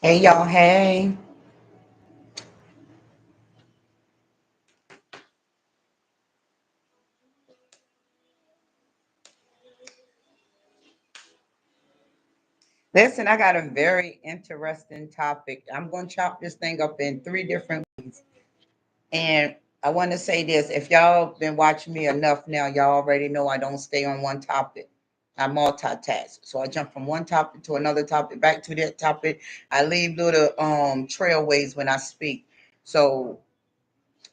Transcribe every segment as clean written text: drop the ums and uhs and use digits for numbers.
Hey y'all, hey. Listen, I got a very interesting topic. I'm going to chop this thing up in three different ways. And I want to say this, if y'all been watching me enough now, y'all already know I don't stay on one topic. I multitask. So I jump from one topic to another topic, back to that topic. I leave little trailways when I speak. So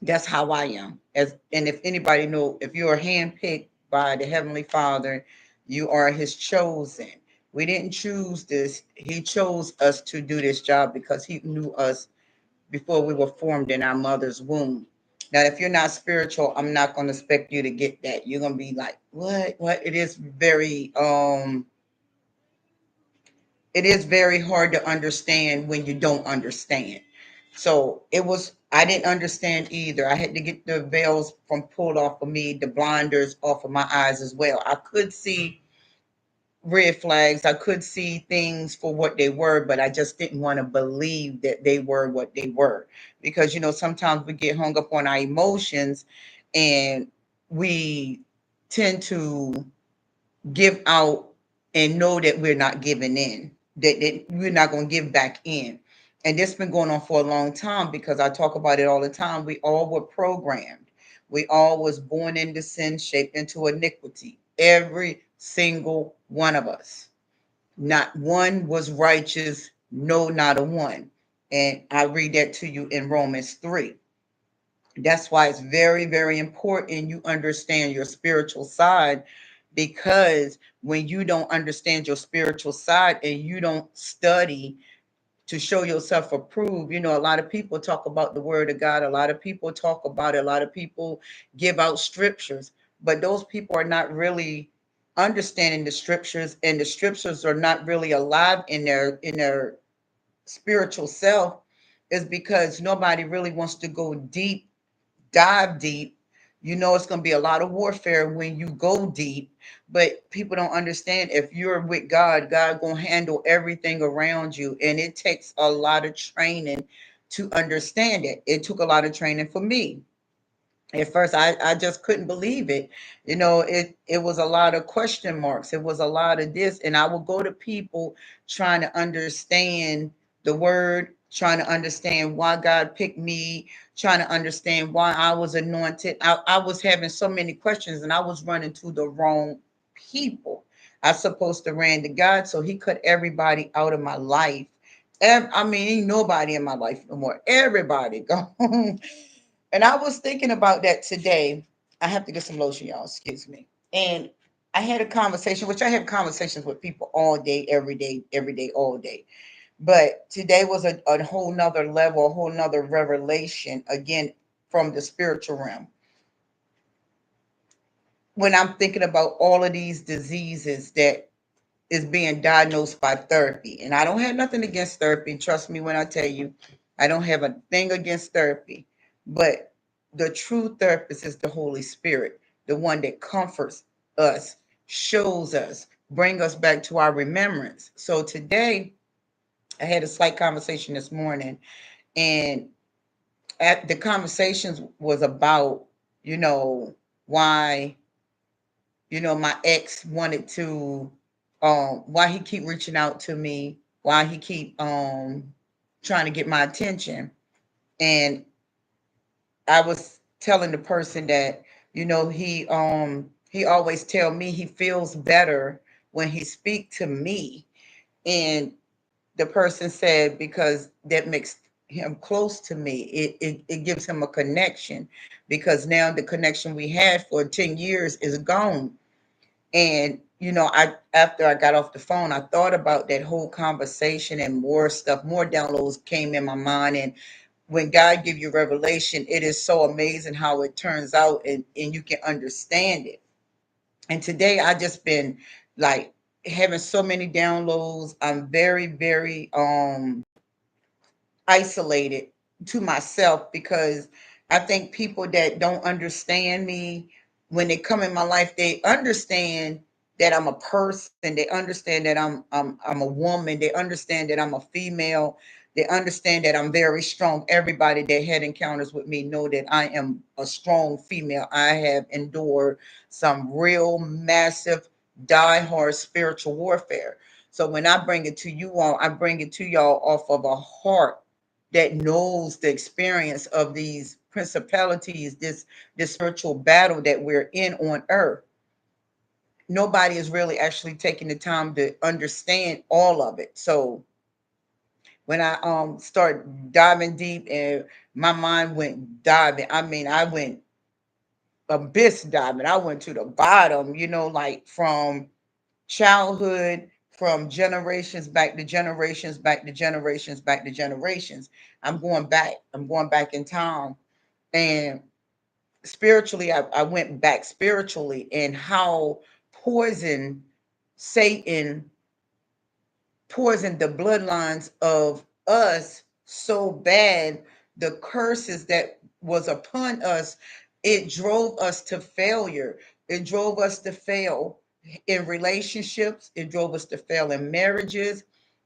that's how I am. And if anybody know, if you are handpicked by the Heavenly Father, you are His chosen. We didn't choose this. He chose us to do this job because He knew us before we were formed in our mother's womb. Now, if you're not spiritual, I'm not going to expect you to get that. You're going to be like, "What? What?" It is very hard to understand when you don't understand. So I didn't understand either. I had to get the veils from pulled off of me, the blinders off of my eyes as well. I could see red flags. I could see things for what they were, but I just didn't want to believe that they were what they were. Because, sometimes we get hung up on our emotions and we tend to give out and know that we're not giving in, that we're not going to give back in. And this has been going on for a long time because I talk about it all the time. We all were programmed. We all was born into sin, shaped into iniquity. Every single one of us. Not one was righteous, no, not a one. And I read that to you in Romans 3. That's why it's very, very important you understand your spiritual side, because when you don't understand your spiritual side and you don't study to show yourself approved, a lot of people talk about the word of God, a lot of people talk about it, a lot of people give out scriptures, but those people are not really understanding the scriptures, and the scriptures are not really alive in their spiritual self, is because nobody really wants to go deep, dive deep. It's going to be a lot of warfare when you go deep, but people don't understand, if you're with God going to handle everything around you. And it takes a lot of training to understand it. It took a lot of training for me. At first, I just couldn't believe it. It was a lot of question marks. It was a lot of this. And I would go to people trying to understand the word, trying to understand why God picked me, trying to understand why I was anointed. I was having so many questions, and I was running to the wrong people. I supposed to ran to God, so He cut everybody out of my life. I mean, ain't nobody in my life no more. Everybody gone. And I was thinking about that today. I have to get some lotion, y'all. Excuse me. And I had a conversation, which I have conversations with people all day, every day, all day. But today was a whole nother level, a whole nother revelation, again, from the spiritual realm. When I'm thinking about all of these diseases that is being diagnosed by therapy, and I don't have nothing against therapy. Trust me when I tell you, I don't have a thing against therapy. But the true therapist is the Holy Spirit, the one that comforts us, shows us, bring us back to our remembrance. So today, I had a slight conversation this morning, and at the conversations was about, you know, why, my ex wanted to, why he keep reaching out to me, why he keep trying to get my attention. And I was telling the person that, he always tell me he feels better when he speak to me. And the person said, because that makes him close to me. It gives him a connection, because now the connection we had for 10 years is gone. And I after I got off the phone, I thought about that whole conversation, and more stuff, more downloads came in my mind. And when God give you revelation, it is so amazing how it turns out, and you can understand it. And today I just been like having so many downloads. I'm very, very isolated to myself, because I think people that don't understand me, when they come in my life, they understand that I'm a person. They understand that I'm a woman. They understand that I'm a female. They understand that I'm very strong. Everybody that had encounters with me know that I am a strong female. I have endured some real massive, die-hard spiritual warfare. So when I bring it to you all, I bring it to y'all off of a heart that knows the experience of these principalities, this spiritual battle that we're in on earth. Nobody is really actually taking the time to understand all of it. So when I start diving deep and my mind went diving, I mean I went abyss diving. I went to the bottom, like from childhood, from generations back to generations, back to generations, back to generations. I'm going back. I'm going back in time. And spiritually, I went back spiritually and how poison Satan poisoned the bloodlines of us so bad. The curses that was upon us, it drove us to failure. It drove us to fail in relationships. It drove us to fail in marriages.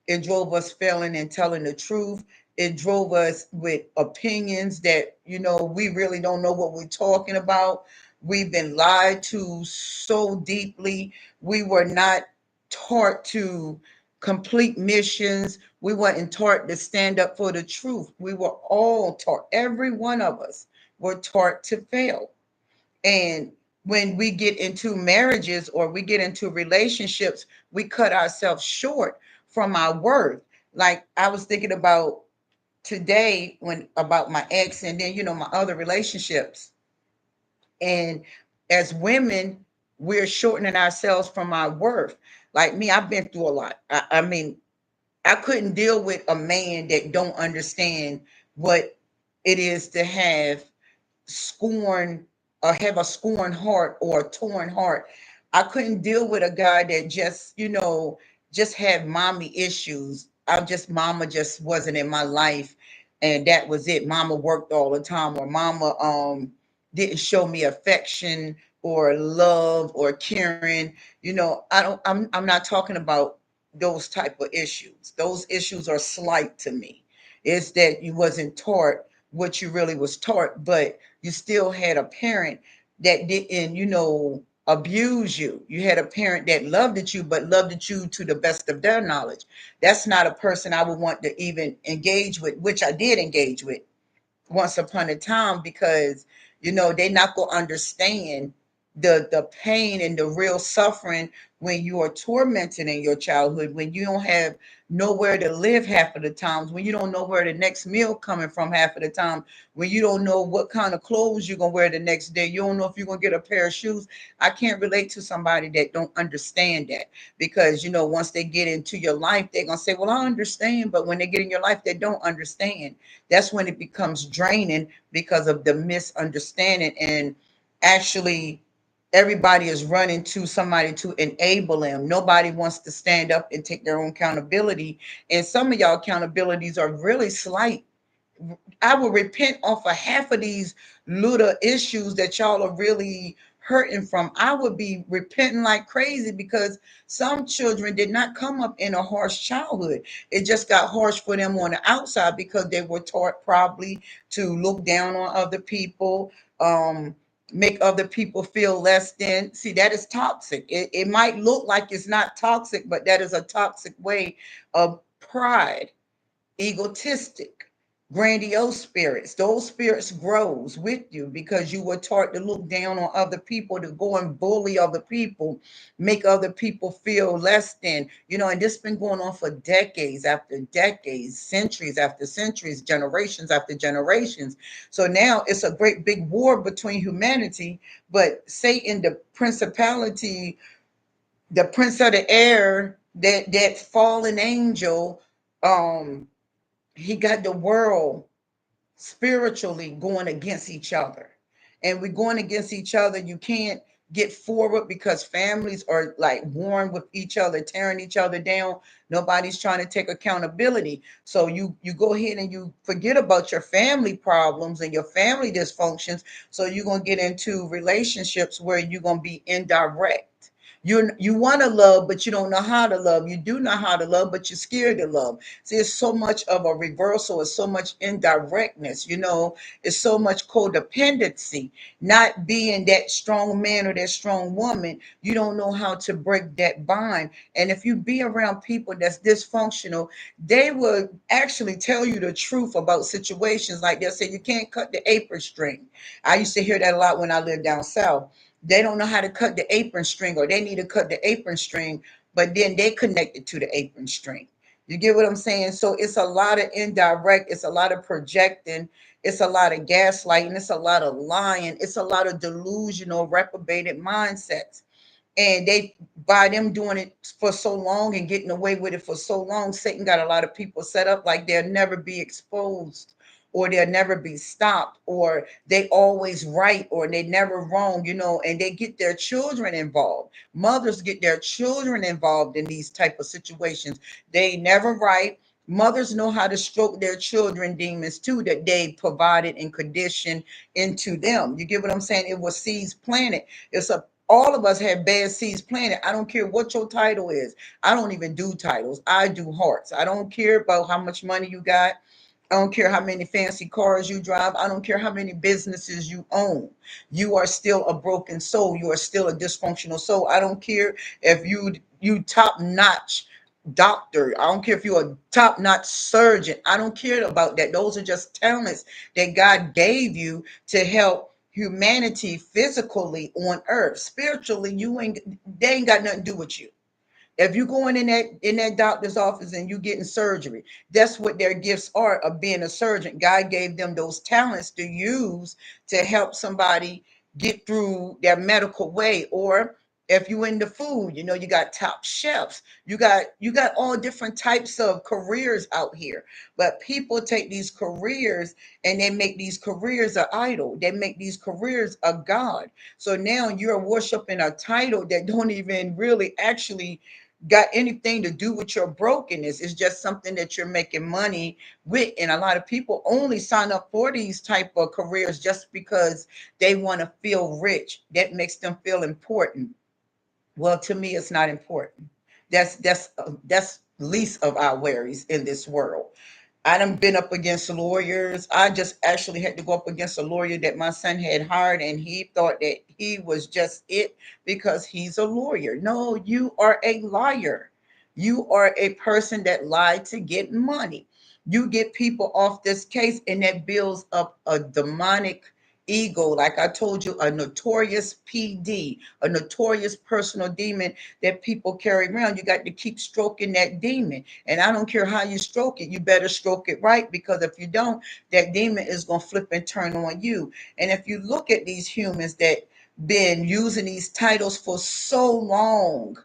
It drove us failing in telling the truth. It drove us with opinions that, we really don't know what we're talking about. We've been lied to so deeply. We were not taught to complete missions. We weren't taught to stand up for the truth. We were all taught, every one of us were taught to fail. And when we get into marriages or we get into relationships, we cut ourselves short from our worth. Like I was thinking about today when about my ex and then, my other relationships. And as women, we're shortening ourselves from our worth. Like me, I've been through a lot. I mean, I couldn't deal with a man that don't understand what it is to have scorn or have a scorn heart or a torn heart. I couldn't deal with a guy that just had mommy issues. Mama just wasn't in my life and that was it. Mama worked all the time or mama didn't show me affection or love or caring. I'm not talking about those type of issues. Those issues are slight to me. It's that you wasn't taught what you really was taught, but you still had a parent that didn't, abuse you. You had a parent that loved at you, but loved at you to the best of their knowledge. That's not a person I would want to even engage with, which I did engage with once upon a time because they not gonna understand the pain and the real suffering when you are tormented in your childhood, when you don't have nowhere to live half of the times, when you don't know where the next meal coming from half of the time, when you don't know what kind of clothes you're gonna wear the next day, you don't know if you're gonna get a pair of shoes. I can't relate to somebody that don't understand that because once they get into your life they're gonna say, well, I understand, but when they get in your life they don't understand. That's when it becomes draining because of the misunderstanding. And actually, everybody is running to somebody to enable them. Nobody wants to stand up and take their own accountability. And some of y'all accountabilities are really slight. I will repent off of half of these little issues that y'all are really hurting from. I would be repenting like crazy because some children did not come up in a harsh childhood. It just got harsh for them on the outside because they were taught probably to look down on other people, make other people feel less than. See, that is toxic. It might look like it's not toxic, but that is a toxic way of pride, egotistic, grandiose spirits. Those spirits grows with you because you were taught to look down on other people, to go and bully other people, make other people feel less than. And this been going on for decades after decades, centuries after centuries, generations after generations. So now it's a great big war between humanity, but Satan, the principality, the prince of the air, that fallen angel, um he got the world spiritually going against each other. And we're going against each other. You can't get forward because families are like warring with each other, tearing each other down. Nobody's trying to take accountability. So you go ahead and you forget about your family problems and your family dysfunctions. So you're going to get into relationships where you're going to be indirect. You want to love, but you don't know how to love. You do know how to love, but you're scared to love. See, it's so much of a reversal. It's so much indirectness. It's so much codependency. Not being that strong man or that strong woman, you don't know how to break that bind. And if you be around people that's dysfunctional, they will actually tell you the truth about situations. Like they'll say, you can't cut the apron string. I used to hear that a lot when I lived down south. They don't know how to cut the apron string, or they need to cut the apron string, but then they connect it to the apron string. You get what I'm saying? So it's a lot of indirect, it's a lot of projecting, it's a lot of gaslighting, it's a lot of lying, it's a lot of delusional, reprobated mindsets. And they, by them doing it for so long and getting away with it for so long, Satan got a lot of people set up like they'll never be exposed, or they'll never be stopped, or they always right, or they never wrong, and they get their children involved. Mothers get their children involved in these type of situations. They never right. Mothers know how to stroke their children demons too, that they provided and conditioned into them. You get what I'm saying? It was seeds planted. It's a All of us have bad seeds planted. I don't care what your title is. I don't even do titles. I do hearts. I don't care about how much money you got. I don't care how many fancy cars you drive. I don't care how many businesses you own. You are still a broken soul. You are still a dysfunctional soul. I don't care if you top notch doctor. I don't care if you're a top notch surgeon. I don't care about that. Those are just talents that God gave you to help humanity physically on earth. Spiritually, they ain't got nothing to do with you. If you're going in that doctor's office and you getting surgery, that's what their gifts are, of being a surgeon. God gave them those talents to use to help somebody get through their medical way. Or if you in the food, you got top chefs. You got all different types of careers out here. But people take these careers and they make these careers an idol. They make these careers a god. So now you're worshiping a title that don't even really actually got anything to do with your brokenness. It's just something that you're making money with. And a lot of people only sign up for these type of careers just because they want to feel rich. That makes them feel important. Well, to me, it's not important. That's least of our worries in this world. I done been up against lawyers. I just actually had to go up against a lawyer that my son had hired, and he thought that he was just it because he's a lawyer. No, you are a liar. You are a person that lied to get money. You get people off this case, and that builds up a demonic ego. Like I told you, a notorious PD, a notorious personal demon that people carry around. You got to keep stroking that demon. And I don't care how you stroke it, you better stroke it right, because if you don't, that demon is going to flip and turn on you. And if you look at these humans that been using these titles for so long,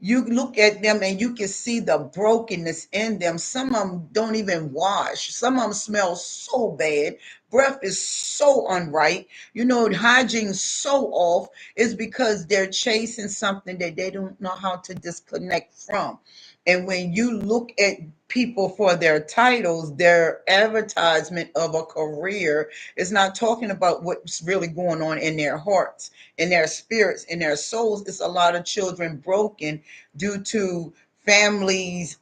you look at them and you can see the brokenness in them. Some of them don't even wash. Some of them smell so bad. Breath is so unright. Hygiene so off. Is because they're chasing something that they don't know how to disconnect from. And when you look at people for their titles, their advertisement of a career is not talking about what's really going on in their hearts, in their spirits, in their souls. It's a lot of children broken due to families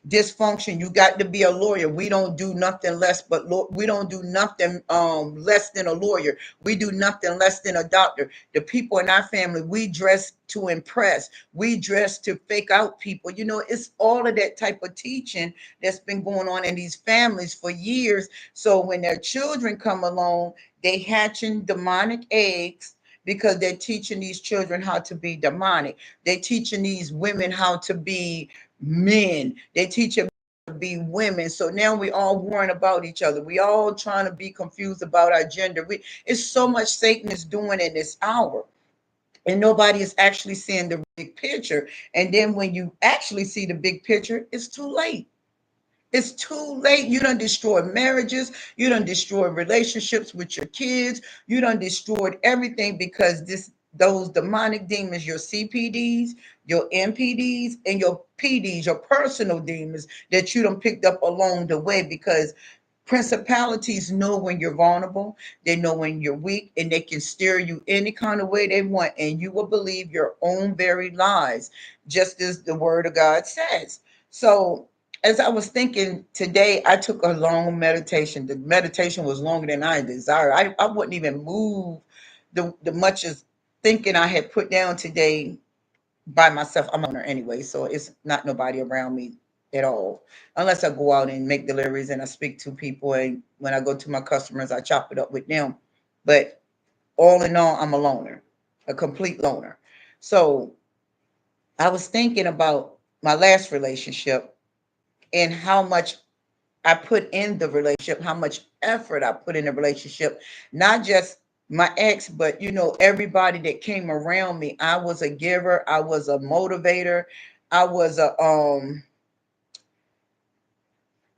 dysfunction. You got to be a lawyer. We don't do nothing less but we don't do nothing less than a lawyer. We do nothing less than a doctor. The people in our family, we dress to impress. We dress to fake out people. It's all of that type of teaching that's been going on in these families for years. So when their children come along, they hatching demonic eggs because they're teaching these children how to be demonic. They're teaching these women how to be men. They teach them to be women. So now we all worrying about each other. We all trying to be confused about our gender. It's so much Satan is doing in this hour. And nobody is actually seeing the big picture. And then when you actually see the big picture, it's too late. It's too late. You done destroyed marriages. You done destroyed relationships with your kids. You done destroyed everything because those demonic demons, your CPDs, your MPDs, and your PDs, your personal demons that you done picked up along the way. Because Principalities know when you're vulnerable, they know when you're weak, and they can steer you any kind of way they want, and you will believe your own very lies, just as the word of God says. So, as I was thinking today, I took a long meditation. The meditation was longer than I desired. I wouldn't even move the much as thinking I had put down today by myself. I'm a loner anyway, so it's not nobody around me at all. Unless I go out and make deliveries and I speak to people, and when I go to my customers, I chop it up with them. But all in all, I'm a loner, a complete loner. So I was thinking about my last relationship and how much I put in the relationship, how much effort I put in the relationship, not just my ex, but everybody that came around me. I was a giver, I was a motivator, I was a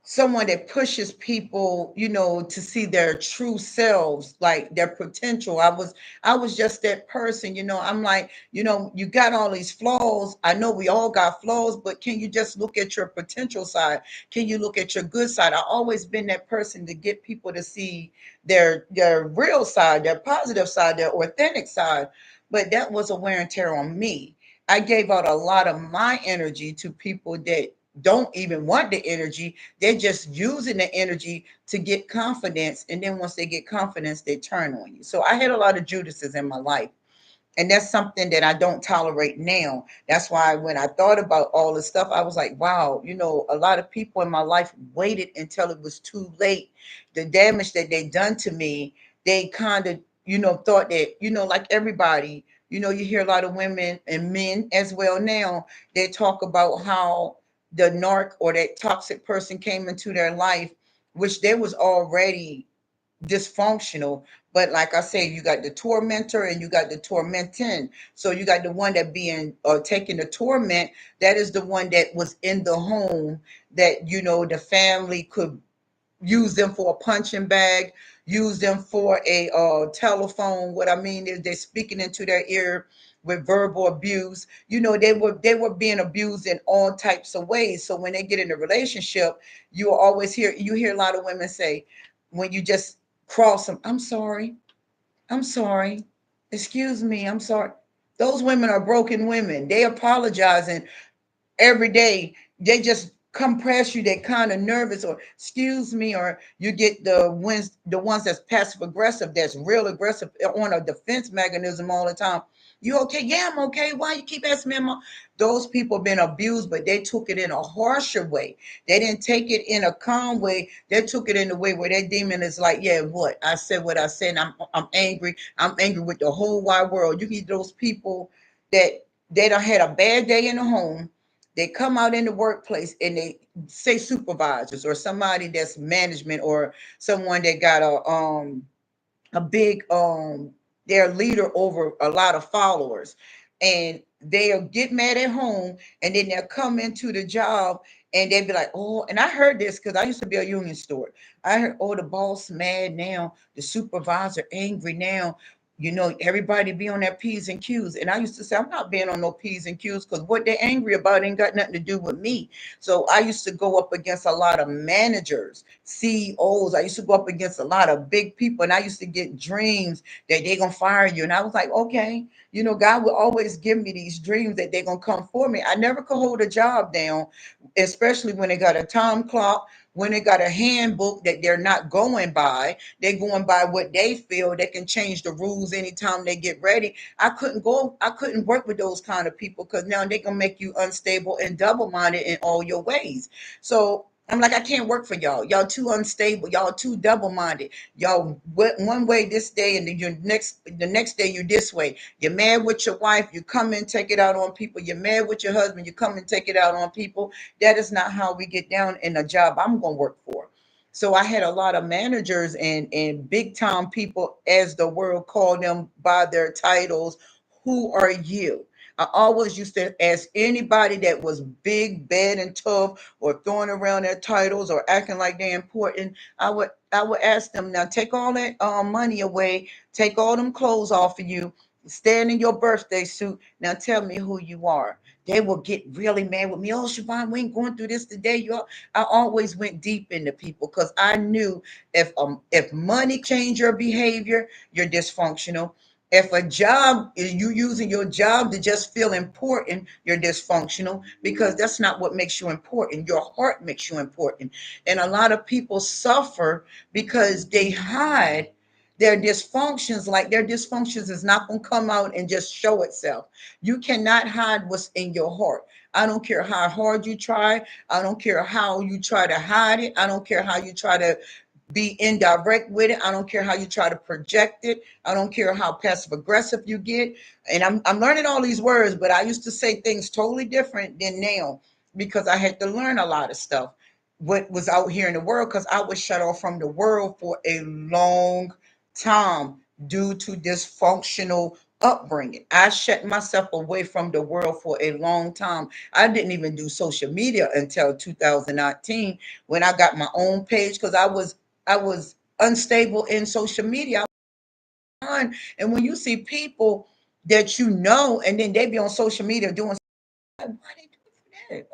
someone that pushes people, to see their true selves, like their potential. I was just that person. I'm like, you got all these flaws. I know we all got flaws, but can you just look at your potential side? Can you look at your good side? I always been that person to get people to see their real side, their positive side, their authentic side. But that was a wear and tear on me. I gave out a lot of my energy to people that don't even want the energy. They're just using the energy to get confidence. And then once they get confidence, they turn on you. So I had a lot of Judases in my life. And that's something that I don't tolerate now. That's why when I thought about all this stuff, I was like, wow, a lot of people in my life waited until it was too late. The damage that they done to me, they kind of, thought that, like everybody, you hear a lot of women and men as well now, they talk about how the narc or that toxic person came into their life, which they was already dysfunctional. But like I say, you got the tormentor and you got the tormenting. So you got the one that being or taking the torment. That is the one that was in the home, that the family could use them for a punching bag, use them for a telephone. What I mean is they're speaking into their ear with verbal abuse. They were being abused in all types of ways. So when they get in a relationship, you hear a lot of women say, when you just cross them, I'm sorry, excuse me, I'm sorry. Those women are broken women. They apologizing every day. They just come past you, they kind of nervous, or excuse me, or you get the ones that's passive aggressive, that's real aggressive on a defense mechanism all the time. You okay? Yeah, I'm okay. Why you keep asking me? Those people been abused, but they took it in a harsher way. They didn't take it in a calm way. They took it in a way where that demon is like, yeah, what I said, what I said. I'm angry. I'm angry with the whole wide world. You get those people that they done had a bad day in the home. They come out in the workplace and they say supervisors or somebody that's management or someone that got a big they're leader over a lot of followers, and they'll get mad at home, and then they'll come into the job and they'll be like, oh, and I heard this because I used to be a union steward. I heard, oh, the boss mad now, the supervisor angry now. Everybody be on their P's and Q's. And I used to say, I'm not being on no P's and Q's, because what they're angry about ain't got nothing to do with me. So I used to go up against a lot of managers, CEOs. I used to go up against a lot of big people, and I used to get dreams that they're gonna fire you. And I was like, okay, God will always give me these dreams that they're gonna come for me. I never could hold a job down, especially when they got a time clock, when they got a handbook that they're not going by. They're going by what they feel. They can change the rules anytime they get ready. I couldn't work with those kind of people, because now they can make you unstable and double-minded in all your ways. So I'm like, I can't work for y'all. Y'all too unstable. Y'all too double-minded. Y'all one way this day, and then the next day you this way. You're mad with your wife, you come and take it out on people. You're mad with your husband, you come and take it out on people. That is not how we get down in a job I'm going to work for. So I had a lot of managers and big time people, as the world called them by their titles. Who are you? I always used to ask anybody that was big, bad, and tough, or throwing around their titles or acting like they're important. I would ask them, now take all that money away, take all them clothes off of you, stand in your birthday suit. Now tell me who you are. They will get really mad with me. Oh, Siobhan, we ain't going through this today. I always went deep into people because I knew if money change your behavior, you're dysfunctional. If a job, you using your job to just feel important, you're dysfunctional because that's not what makes you important. Your heart makes you important. And a lot of people suffer because they hide their dysfunctions. Like their dysfunctions is not going to come out and just show itself. You cannot hide what's in your heart. I don't care how hard you try. I don't care how you try to hide it. I don't care how you try to be indirect with it. I don't care how you try to project it. I don't care how passive aggressive you get. And I'm learning all these words, but I used to say things totally different than now because I had to learn a lot of stuff. What was out here in the world, because I was shut off from the world for a long time due to dysfunctional upbringing. I shut myself away from the world for a long time. I didn't even do social media until 2019 when I got my own page because I was unstable in social media. And when you see people that you know and then they be on social media doing, why they do that?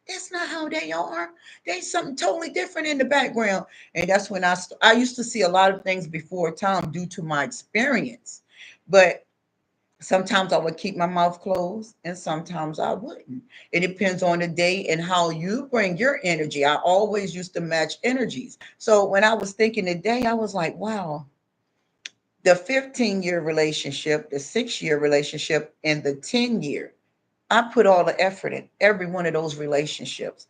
That's not how they are. They something totally different in the background. And that's when I used to see a lot of things before time due to my experience. But sometimes I would keep my mouth closed and sometimes I wouldn't. It depends on the day and how you bring your energy. I always used to match energies. So when I was thinking today, I was like, wow, the 15-year relationship, the 6-year relationship, and the 10-year, I put all the effort in every one of those relationships.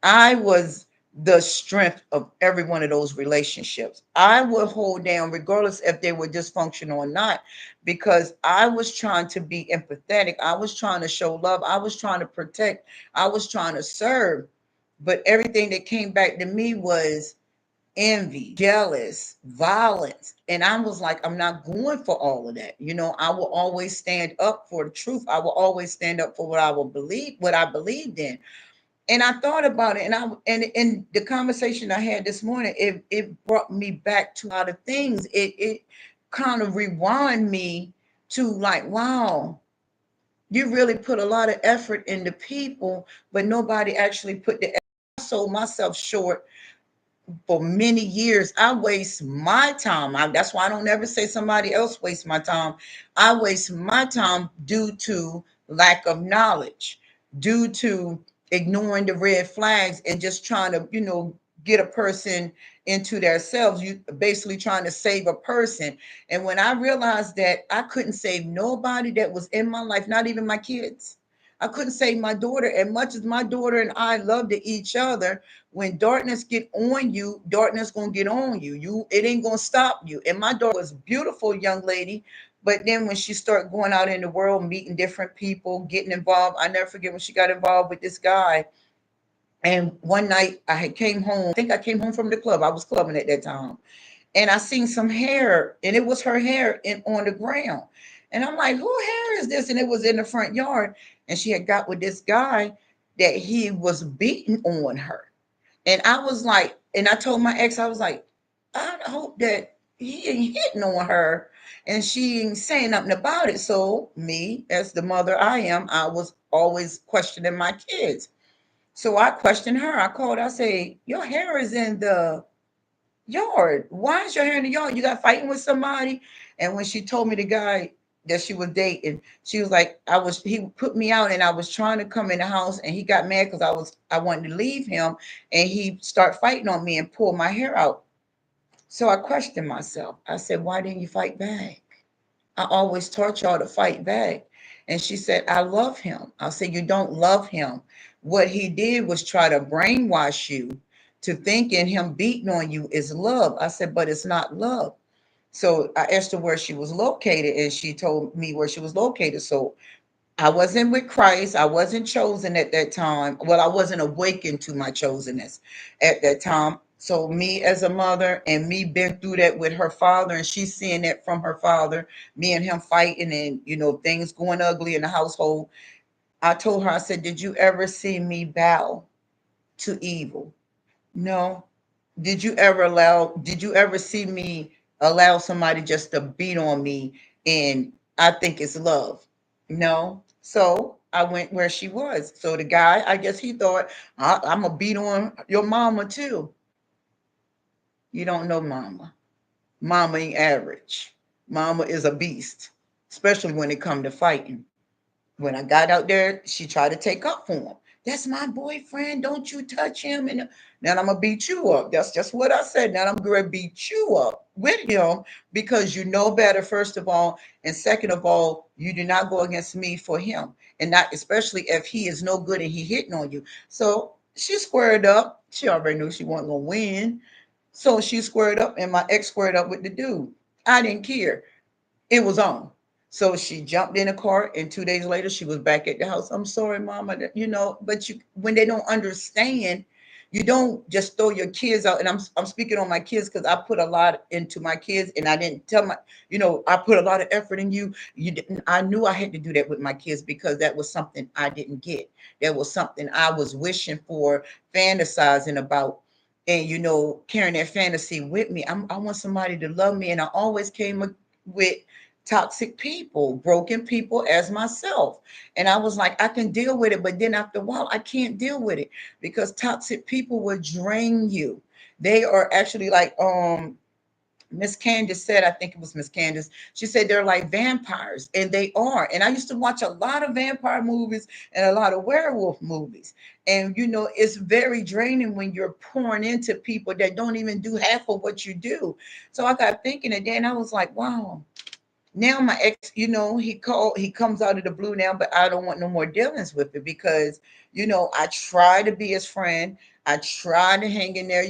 I was the strength of every one of those relationships. I would hold down regardless if they were dysfunctional or not, because I was trying to be empathetic. I was trying to show love. I was trying to protect. I was trying to serve. But everything that came back to me was envy, jealous, violence. And I was like, I'm not going for all of that. I will always stand up for the truth. I will always stand up for what I will believe, what I believed in. And I thought about it, and in the conversation I had this morning, it brought me back to a lot of things. It kind of rewind me to like, wow, you really put a lot of effort into people, but nobody actually put the effort. I sold myself short for many years. I waste my time. That's why I don't ever say somebody else waste my time. I waste my time due to lack of knowledge, due to ignoring the red flags and just trying to, get a person into themselves. You basically trying to save a person. And when I realized that I couldn't save nobody that was in my life, not even my kids. I couldn't save my daughter. As much as my daughter and I loved each other, when darkness get on you, darkness gonna get on you. It ain't gonna stop you. And my daughter was a beautiful young lady, but then when she started going out in the world, meeting different people, getting involved, I never forget when she got involved with this guy. And one night I had came home. I think I came home from the club. I was clubbing at that time, and I seen some hair, and it was her hair in on the ground. And I'm like, who hair is this? And it was in the front yard. And she had got with this guy that he was beating on her. And I was like, and I told my ex, I was like, I hope that he ain't hitting on her and she ain't saying nothing about it. So me, as the mother I am, I was always questioning my kids. So I questioned her. I called, I say, your hair is in the yard. Why is your hair in the yard? You got fighting with somebody? And when she told me the guy that she was dating, she was like, he put me out and I was trying to come in the house and he got mad because I wanted to leave him and he started fighting on me and pulled my hair out. So I questioned myself. I said, why didn't you fight back? I always taught y'all to fight back. And she said, I love him. I said, you don't love him. What he did was try to brainwash you to thinking him beating on you is love. I said, but it's not love. So I asked her where she was located, and she told me where she was located. So I wasn't with Christ. I wasn't chosen at that time. Well, I wasn't awakened to my chosenness at that time. So me as a mother and me been through that with her father, and she's seeing that from her father, me and him fighting and things going ugly in the household. I told her, I said, did you ever see me bow to evil? No. Did you ever see me allow somebody just to beat on me and I think it's love. No. So I went where she was. So the guy, I guess he thought, I'm going to beat on your mama too. You don't know mama. Mama ain't average. Mama is a beast, especially when it come to fighting. When I got out there, she tried to take up for him. That's my boyfriend. Don't you touch him. And now I'm gonna beat you up. That's just what I said. Now I'm gonna beat you up with him because you know better, first of all. And second of all, you do not go against me for him. And not especially if he is no good and he hitting on you. So she squared up. She already knew she wasn't gonna win. So she squared up and my ex squared up with the dude. I didn't care. It was on. So she jumped in a car, and 2 days later, she was back at the house. I'm sorry, mama. But when they don't understand, you don't just throw your kids out. And I'm speaking on my kids because I put a lot into my kids, and I didn't tell I put a lot of effort in you. You didn't. I knew I had to do that with my kids because that was something I didn't get. That was something I was wishing for, fantasizing about, and carrying that fantasy with me. I want somebody to love me, and I always came with toxic people, broken people as myself. And I was like, I can deal with it. But then after a while, I can't deal with it because toxic people will drain you. They are actually like Miss Candace said, I think it was Miss Candace, she said they're like vampires, and they are. And I used to watch a lot of vampire movies and a lot of werewolf movies. And it's very draining when you're pouring into people that don't even do half of what you do. So I got thinking, and then I was like, wow, now my ex, he comes out of the blue now, but I don't want no more dealings with it because, I try to be his friend. I try to hang in there,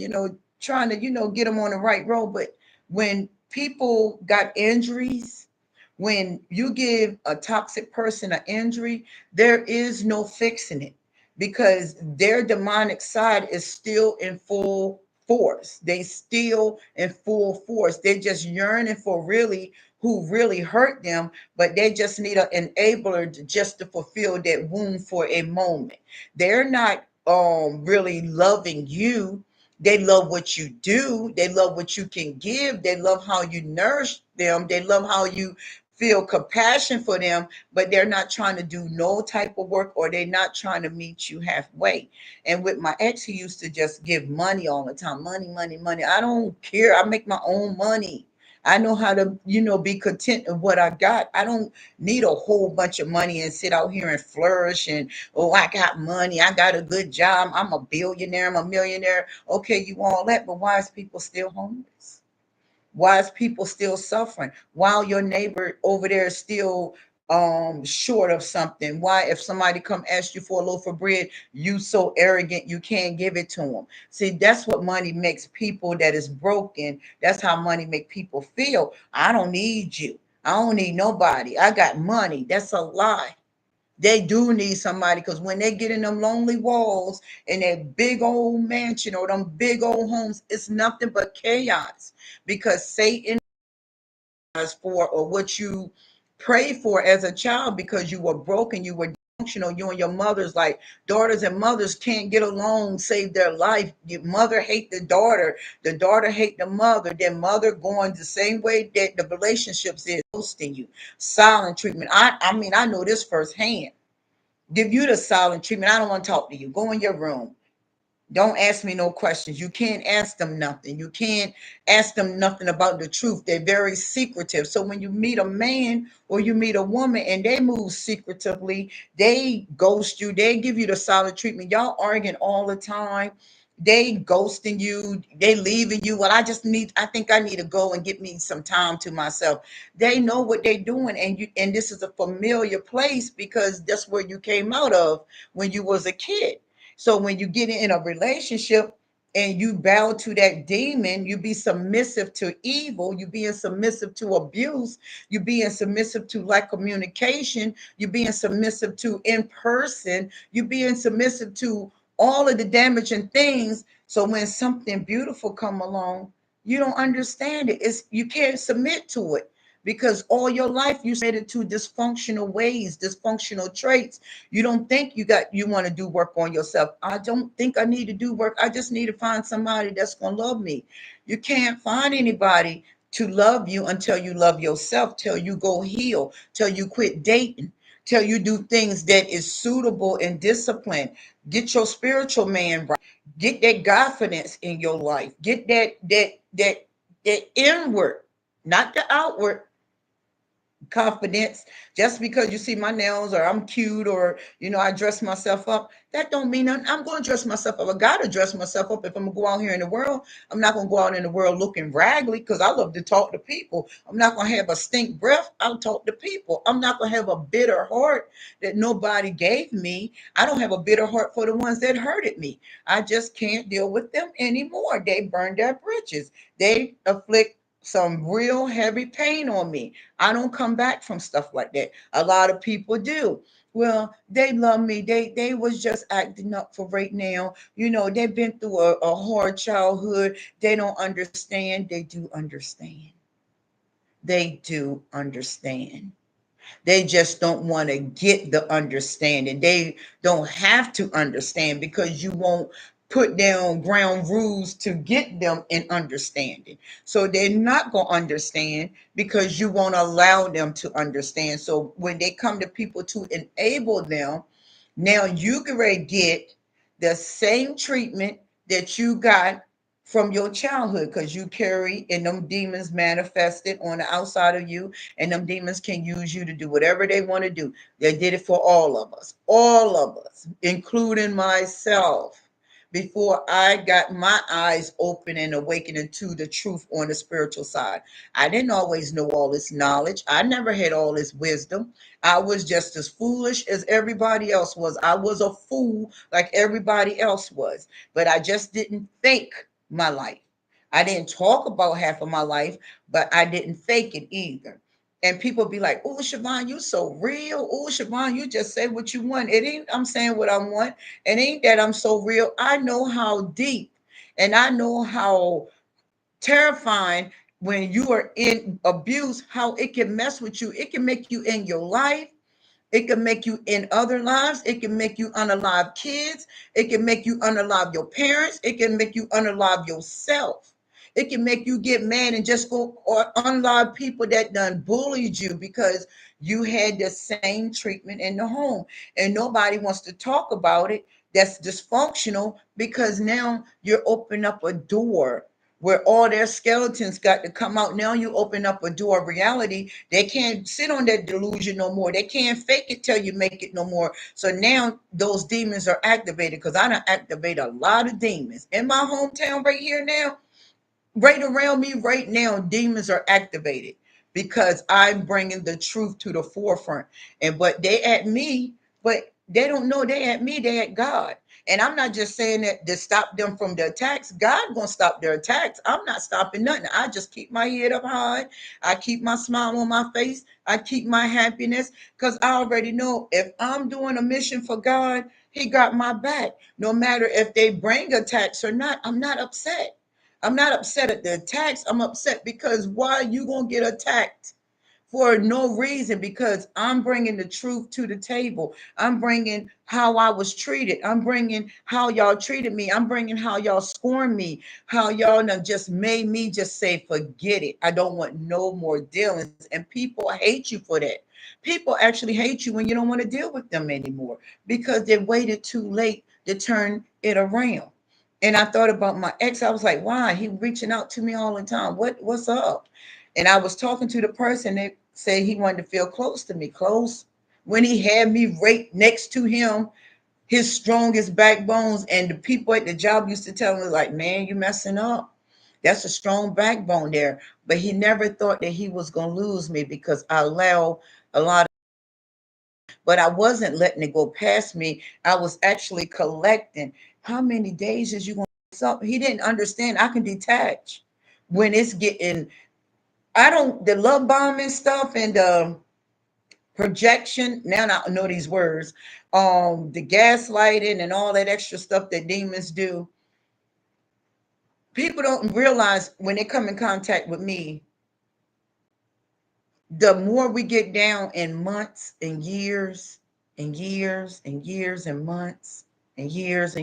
trying to, get him on the right road. But when people got injuries, when you give a toxic person an injury, there is no fixing it because their demonic side is still in full force. They still in full force. They're just yearning for really who really hurt them, but they just need an enabler just to fulfill that wound for a moment. They're not really loving you. They love what you do. They love what you can give. They love how you nourish them. They love how you feel compassion for them, but they're not trying to do no type of work or they're not trying to meet you halfway. And with my ex, he used to just give money all the time. Money, money, money. I don't care. I make my own money. I know how to, be content in what I got. I don't need a whole bunch of money and sit out here and flourish and, oh, I got money. I got a good job. I'm a billionaire. I'm a millionaire. Okay, you all that, but why is people still homeless? Why is people still suffering? While your neighbor over there is still short of something. Why, if somebody come ask you for a loaf of bread, you so arrogant you can't give it to them? See, that's what money makes people that is broken. That's how money make people feel. I don't need you. I don't need nobody. I got money. That's a lie. They do need somebody because when they get in them lonely walls in that big old mansion or them big old homes, it's nothing but chaos because Satan is for or what you pray for as a child because you were broken, you were dysfunctional, you and your mother's like daughters and mothers can't get along, save their life. Your mother hate the daughter hate the mother, their mother going the same way that the relationships is ghosting you, silent treatment. I mean, I know this firsthand. Give you the silent treatment. I don't want to talk to you. Go in your room. Don't ask me no questions. You can't ask them nothing. You can't ask them nothing about the truth. They're very secretive. So when you meet a man or you meet a woman and they move secretively, they ghost you. They give you the silent treatment. Y'all arguing all the time. They ghosting you. They leaving you. Well, I think I need to go and get me some time to myself. They know what they're doing. And this is a familiar place because that's where you came out of when you was a kid. So when you get in a relationship and you bow to that demon, you be submissive to evil, you being submissive to abuse, you being submissive to lack communication, you being submissive to in person, you being submissive to all of the damaging things. So when something beautiful come along, you don't understand it. You can't submit to it because all your life you submitted to dysfunctional ways, dysfunctional traits. You don't think you want to do work on yourself. I don't think I need to do work. I just need to find somebody that's going to love me. You can't find anybody to love you until you love yourself, till you go heal, till you quit dating, till you do things that is suitable and disciplined. Get your spiritual man right. Get that confidence in your life. Get that inward, not the outward confidence. Just because you see my nails or I'm cute or I dress myself up, that don't mean nothing. I'm going to dress myself up. I gotta dress myself up if I'm gonna go out here in the world. I'm not gonna go out in the world looking raggedy because I love to talk to people. I'm not gonna have a stink breath. I'll talk to people. I'm not gonna have a bitter heart that nobody gave me. I don't have a bitter heart for the ones that hurted me. I just can't deal with them anymore. They burned their bridges. They afflict some real heavy pain on me. I don't come back from stuff like that. A lot of people do. Well, they love me. They was just acting up for right now. They've been through a hard childhood. They don't understand. They do understand. They do understand. They just don't want to get the understanding. They don't have to understand because you won't put down ground rules to get them in understanding. So they're not going to understand because you won't allow them to understand. So when they come to people to enable them, now you can ready get the same treatment that you got from your childhood because you carry and them demons manifested on the outside of you, and them demons can use you to do whatever they want to do. They did it for all of us, including myself. Before I got my eyes open and awakening to the truth on the spiritual side, I didn't always know all this knowledge. I never had all this wisdom. I was just as foolish as everybody else was. I was a fool like everybody else was, but I just didn't fake my life. I didn't talk about half of my life, but I didn't fake it either. And people be like, "Oh, Siobhan, you so real. Oh, Siobhan, you just say what you want." It ain't I'm saying what I want. It ain't that I'm so real. I know how deep and I know how terrifying when you are in abuse, how it can mess with you. It can make you in your life. It can make you in other lives. It can make you unalive kids. It can make you unalive your parents. It can make you unalive yourself. It can make you get mad and just go or unalive people that done bullied you because you had the same treatment in the home. And nobody wants to talk about it. That's dysfunctional because now you're opening up a door where all their skeletons got to come out. Now you open up a door of reality. They can't sit on that delusion no more. They can't fake it till you make it no more. So now those demons are activated because I done activate a lot of demons in my hometown right here now. Right around me right now, demons are activated because I'm bringing the truth to the forefront. And but they at me, but they don't know they at me, they at God. And I'm not just saying that to stop them from the attacks. God gonna stop their attacks. I'm not stopping nothing. I just keep my head up high. I keep my smile on my face. I keep my happiness because I already know if I'm doing a mission for God, He got my back. No matter if they bring attacks or not, I'm not upset. I'm not upset at the attacks. I'm upset because why are you going to get attacked for no reason? Because I'm bringing the truth to the table. I'm bringing how I was treated. I'm bringing how y'all treated me. I'm bringing how y'all scorned me. How y'all done just made me just say, forget it. I don't want no more dealings. And people hate you for that. People actually hate you when you don't want to deal with them anymore because they waited too late to turn it around. And I thought about my ex. I was like, why? He reaching out to me all the time. What's up? And I was talking to the person that said he wanted to feel close to me, close. When he had me right next to him, his strongest backbones, and the people at the job used to tell me, like, man, you messing up. That's a strong backbone there. But he never thought that he was gonna lose me because I allow a lot, but I wasn't letting it go past me. I was actually collecting. How many days is you going to something? He didn't understand. I can detach when it's getting. I don't the love bombing stuff and projection. Now I know these words. The gaslighting and all that extra stuff that demons do. People don't realize when they come in contact with me, the more we get down in months and years and years and years and months and years,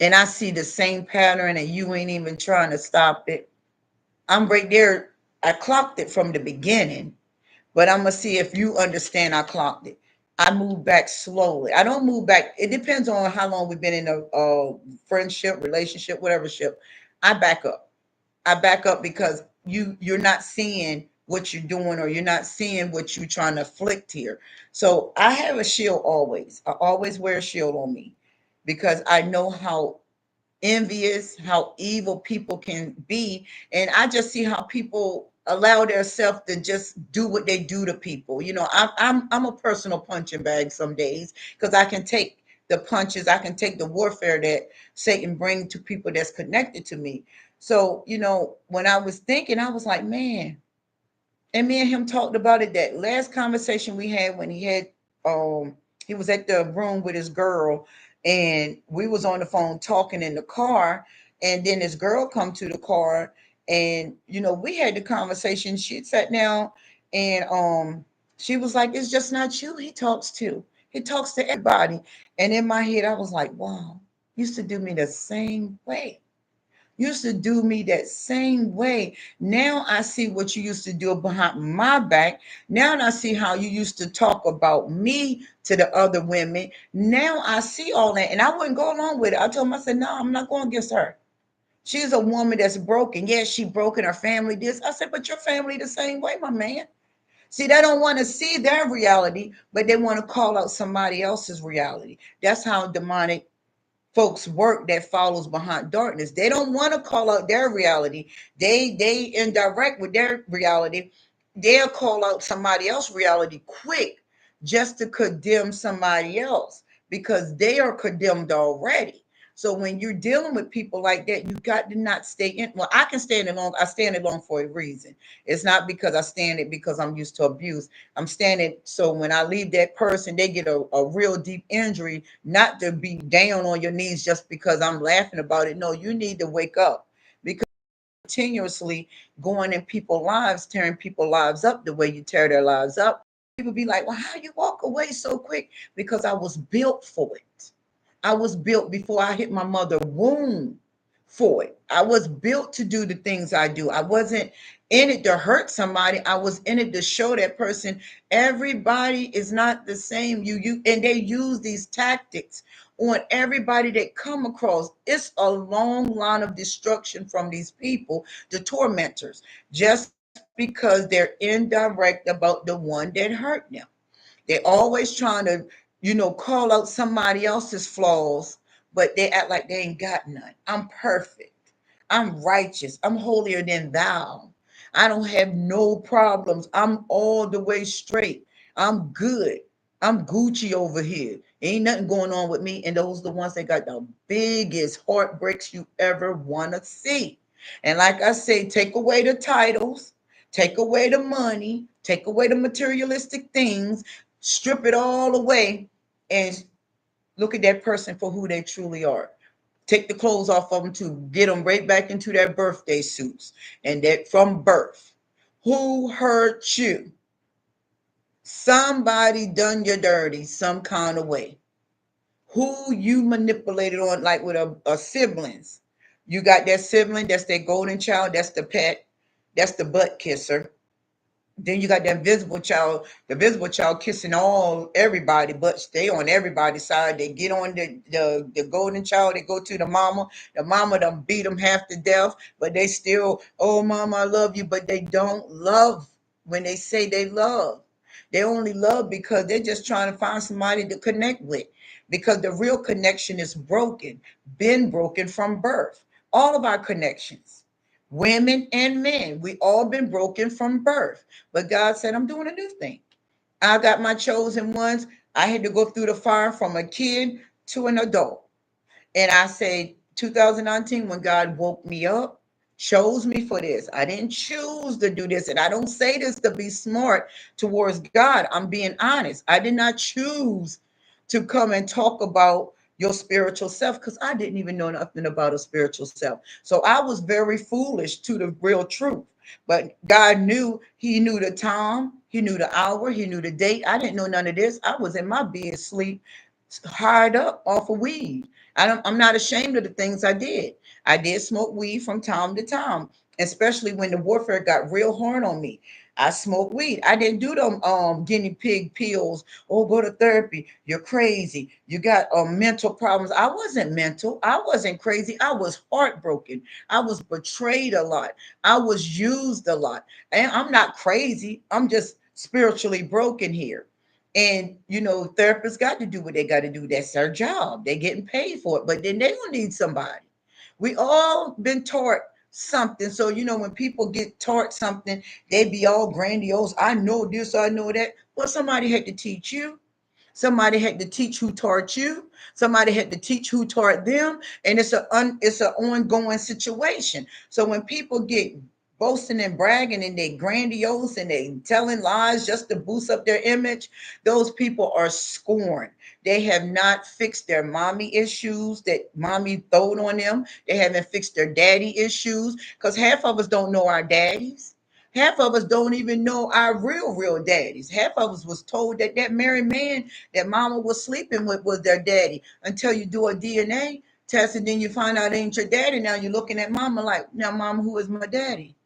and I see the same pattern and you ain't even trying to stop it. I'm right there. I clocked it from the beginning, but I'm gonna see if you understand. I clocked it. I move back slowly. I don't move back. It depends on how long we've been in a friendship, relationship, whatever ship. I back up. I back up because you're not seeing what you're doing, or you're not seeing what you're trying to afflict here. So I have a shield always. I always wear a shield on me because I know how envious, how evil people can be. And I just see how people allow themselves to just do what they do to people. I'm a personal punching bag some days because I can take the punches, I can take the warfare that Satan brings to people that's connected to me. So, when I was thinking, I was like, man, and me and him talked about it that last conversation we had when um he was at the room with his girl, and we was on the phone talking in the car, and then this girl come to the car, and we had the conversation. She sat down, and she was like, it's just not you he talks to everybody. And in my head I was like, wow, used to do me the same way, used to do me that same way. Now I see what you used to do behind my back. Now I see how you used to talk about me to the other women. Now I see all that, and I wouldn't go along with it. I told him, I said, no, I'm not going against her. She's a woman that's broken. Yes, she broken, her family this. I said, but your family the same way, my man. See, they don't want to see their reality, but they want to call out somebody else's reality. That's how demonic folks work that follows behind darkness. They don't want to call out their reality. They indirect with their reality. They'll call out somebody else's reality quick just to condemn somebody else because they are condemned already. So when you're dealing with people like that, you got to not stay in. Well, I can stand alone. I stand alone for a reason. It's not because I stand it because I'm used to abuse. I'm standing so when I leave that person, they get a real deep injury, not to be down on your knees just because I'm laughing about it. No, you need to wake up because continuously going in people's lives, tearing people's lives up the way you tear their lives up. People be like, well, how you walk away so quick? Because I was built for it. I was built before I hit my mother womb for it. I was built to do the things I do. I wasn't in it to hurt somebody. I was in it to show that person everybody is not the same. You and they use these tactics on everybody that come across. It's a long line of destruction from these people, the tormentors, just because they're indirect about the one that hurt them. They always trying to, call out somebody else's flaws, but they act like they ain't got none. I'm perfect. I'm righteous. I'm holier than thou. I don't have no problems. I'm all the way straight. I'm good. I'm Gucci over here. Ain't nothing going on with me. And those are the ones that got the biggest heartbreaks you ever want to see. And like I say, take away the titles, take away the money, take away the materialistic things, strip it all away, and look at that person for who they truly are. Take the clothes off of them to get them right back into their birthday suits. And that from birth. Who hurt you? Somebody done you dirty some kind of way. Who you manipulated on, like with a siblings. You got that sibling, that's their golden child, that's the pet, that's the butt kisser. Then you got that visible child, the visible child kissing all everybody, but stay on everybody's side. They get on the golden child, they go to the mama. The mama done beat them half to death, but they still, oh mama, I love you, but they don't love when they say they love. They only love because they're just trying to find somebody to connect with. Because the real connection is broken, been broken from birth. All of our connections, women and men, we all been broken from birth. But God said, I'm doing a new thing. I got my chosen ones. I had to go through the fire from a kid to an adult. And I say 2019, when God woke me up, chose me for this. I didn't choose to do this. And I don't say this to be smart towards God. I'm being honest. I did not choose to come and talk about your spiritual self because I didn't even know nothing about a spiritual self. So I was very foolish to the real truth. But God knew, He knew the time, He knew the hour, He knew the date. I didn't know none of this. I was in my bed sleep, hard up off of weed. I'm not ashamed of the things I did. I did smoke weed from time to time. especially when the warfare got real hard on me. I smoked weed. I didn't do them guinea pig pills. Oh, go to therapy. You're crazy. You got mental problems. I wasn't mental. I wasn't crazy. I was heartbroken. I was betrayed a lot. I was used a lot. And I'm not crazy. I'm just spiritually broken here. And therapists got to do what they got to do. That's their job. They're getting paid for it. But then they don't need somebody. We all been taught something. So, when people get taught something, they be all grandiose. I know this, I know that. Well, somebody had to teach you. Somebody had to teach who taught you. Somebody had to teach who taught them, and it's an ongoing situation. So when people get boasting and bragging and they grandiose and they telling lies just to boost up their image, those people are scorned. They have not fixed their mommy issues that mommy throwed on them. They haven't fixed their daddy issues because half of us don't know our daddies. Half of us don't even know our real daddies. Half of us was told that that married man that mama was sleeping with was their daddy until you do a DNA test and then you find out it ain't your daddy. Now you're looking at mama like, now mama, who is my daddy?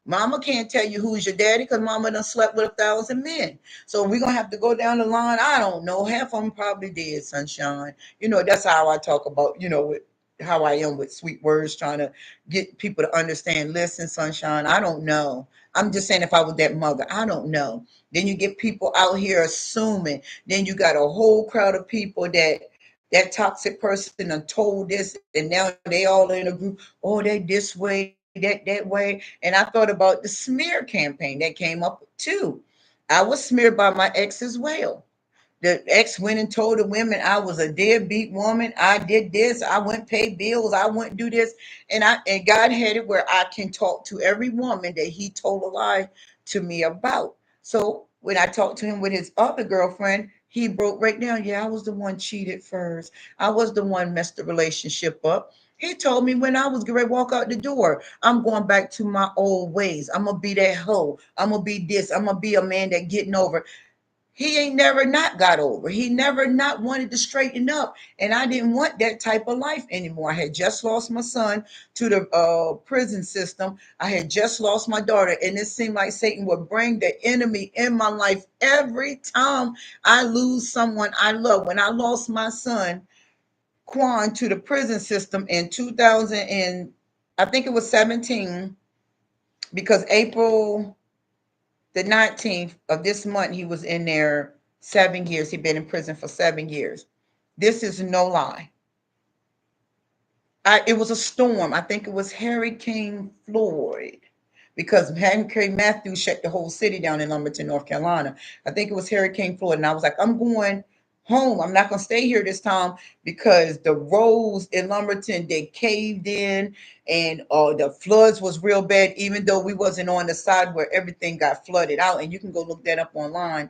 Mama can't tell you who's your daddy because mama done slept with 1,000 men. So we're gonna have to go down the line. I don't know. Half of them probably did, sunshine. That's how I talk about, with how I am with sweet words, trying to get people to understand. Listen, sunshine, I don't know. I'm just saying if I was that mother, I don't know. Then you get people out here assuming. Then you got a whole crowd of people that toxic person done told this, and now they all in a group. Oh, they this way, that way. And I thought about the smear campaign that came up too. I was smeared by my ex as well. The ex went and told the women I was a deadbeat woman. I did this. I wouldn't pay bills. I wouldn't do this. And God had it where I can talk to every woman that he told a lie to me about. So when I talked to him with his other girlfriend, he broke right down. Yeah, I was the one cheated first. I was the one messed the relationship up. He told me when I was going to walk out the door, I'm going back to my old ways. I'm gonna be that hoe. I'm gonna be this. I'm gonna be a man that getting over. He ain't never not got over. He never not wanted to straighten up. And I didn't want that type of life anymore. I had just lost my son to the prison system. I had just lost my daughter. And it seemed like Satan would bring the enemy in my life every time I lose someone I love. When I lost my son, Quan, to the prison system in 2000, and I think it was 17, because April the 19th of this month, he was in there 7 years. He'd been in prison for 7 years. This is no lie. It was a storm. I think it was Hurricane Floyd, because Hurricane Matthew shut the whole city down in Lumberton, North Carolina. I think it was Hurricane Floyd. And I was like, I'm going home. I'm not going to stay here this time because the roads in Lumberton, they caved in, and the floods was real bad, even though we wasn't on the side where everything got flooded out. And you can go look that up online.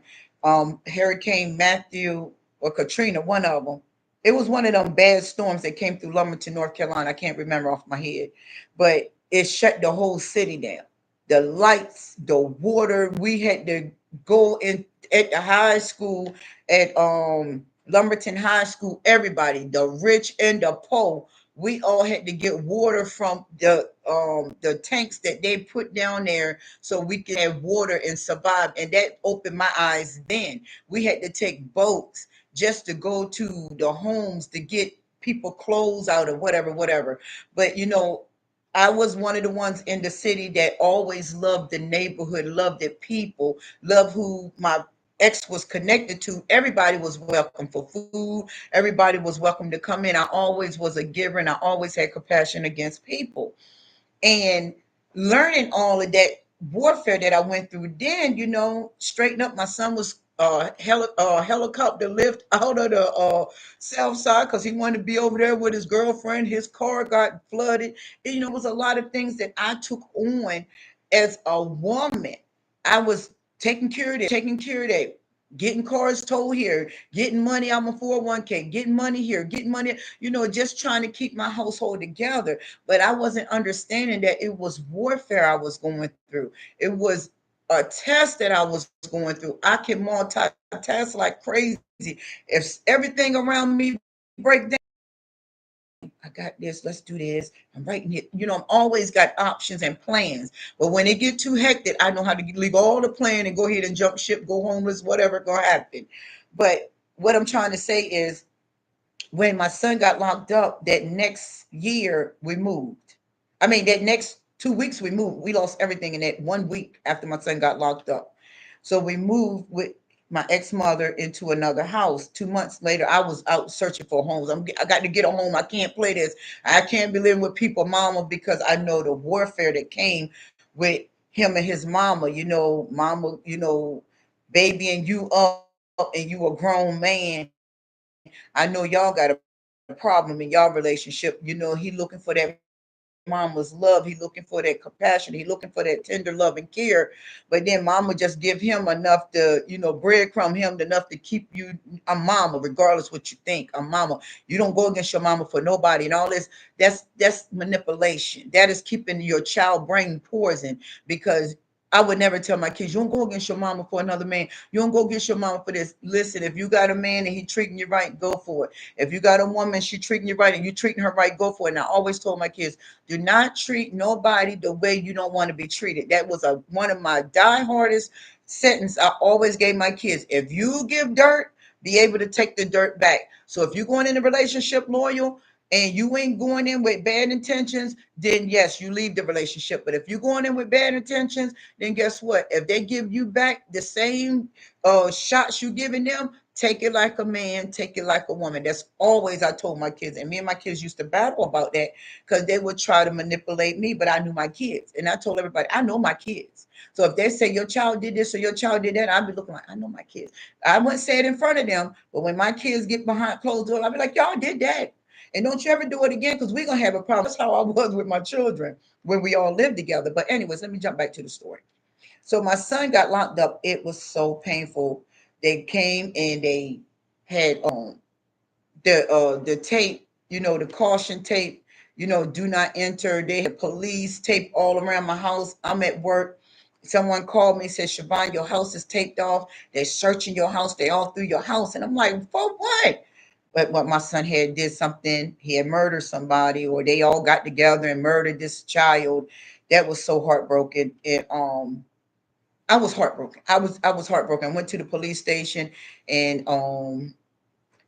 Hurricane Matthew or Katrina, one of them. It was one of them bad storms that came through Lumberton, North Carolina. I can't remember off my head, but it shut the whole city down. The lights, the water. We had to go in at the high school, at Lumberton High School. Everybody, the rich and the poor, we all had to get water from the tanks that they put down there so we could have water and survive. And that opened my eyes. Then we had to take boats just to go to the homes to get people clothes out of whatever. But I was one of the ones in the city that always loved the neighborhood, loved the people, loved who my ex was connected to. Everybody was welcome for food. Everybody was welcome to come in. I always was a giver, and I always had compassion against people. And learning all of that warfare that I went through, then straighten up. My son was helicopter lift out of the south side because he wanted to be over there with his girlfriend. His car got flooded. It was a lot of things that I took on as a woman. I was taking care of that, getting cars towed here, getting money out my 401k, getting money here, getting money, just trying to keep my household together. But I wasn't understanding that it was warfare I was going through. It was a test that I was going through. I can multitask like crazy. If everything around me break down, I got this. Let's do this. I'm writing it. I'm always got options and plans. But when it get too hectic, I know how to leave all the plan and go ahead and jump ship, go homeless, whatever gonna happen. But what I'm trying to say is, when my son got locked up, that next year we moved. I mean, that next 2 weeks we moved. We lost everything in that 1 week after my son got locked up. So we moved with my ex-mother into another house. 2 months later, I was out searching for homes. I got to get a home. I can't play this. I can't be living with people, mama, because I know the warfare that came with him and his mama. Mama, babying you up, and you a grown man. I know y'all got a problem in y'all relationship. He looking for that mama's love. He looking for that compassion. He looking for that tender love and care. But then mama just give him enough to, breadcrumb him enough to keep you a mama, regardless what you think. A mama. You don't go against your mama for nobody and all this. That's manipulation. That is keeping your child brain poison because I would never tell my kids, you don't go against your mama for another man. You don't go against your mama for this. Listen, if you got a man and he treating you right, go for it. If you got a woman, she treating you right and you treating her right, go for it. And I always told my kids, do not treat nobody the way you don't want to be treated. That was one of my die hardest sentence I always gave my kids. If you give dirt, be able to take the dirt back. So if you're going in a relationship loyal and you ain't going in with bad intentions, then yes, you leave the relationship. But if you're going in with bad intentions, then guess what? If they give you back the same shots you giving them, take it like a man, take it like a woman. That's always I told my kids, and me and my kids used to battle about that because they would try to manipulate me, but I knew my kids, and I told everybody I know my kids. So if they say your child did this or your child did that, I'd be looking like I know my kids. I wouldn't say it in front of them, but when my kids get behind closed doors, I'd be like, y'all did that. And don't you ever do it again because we're going to have a problem. That's how I was with my children when we all lived together. But, anyways, let me jump back to the story. So, my son got locked up. It was so painful. They came and they had the tape, the caution tape, do not enter. They had police tape all around my house. I'm at work. Someone called me and said, Siobhan, your house is taped off. They're searching your house. They all through your house. And I'm like, for what? But what my son had did something, he had murdered somebody, or they all got together and murdered this child. That was so heartbroken. I was heartbroken. I was heartbroken. I went to the police station, and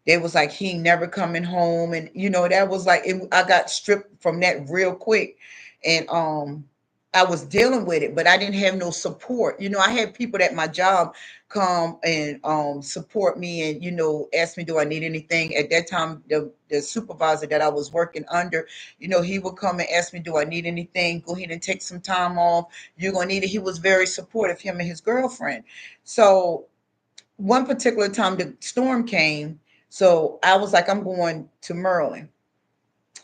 they was like, he ain't never coming home. And that was like I got stripped from that real quick. And I was dealing with it, but I didn't have no support. I had people at my job come and support me, and ask me, do I need anything? At that time, the supervisor that I was working under, he would come and ask me, do I need anything? Go ahead and take some time off. You're gonna need it. He was very supportive, him and his girlfriend. So one particular time the storm came, so I was like, I'm going to Maryland.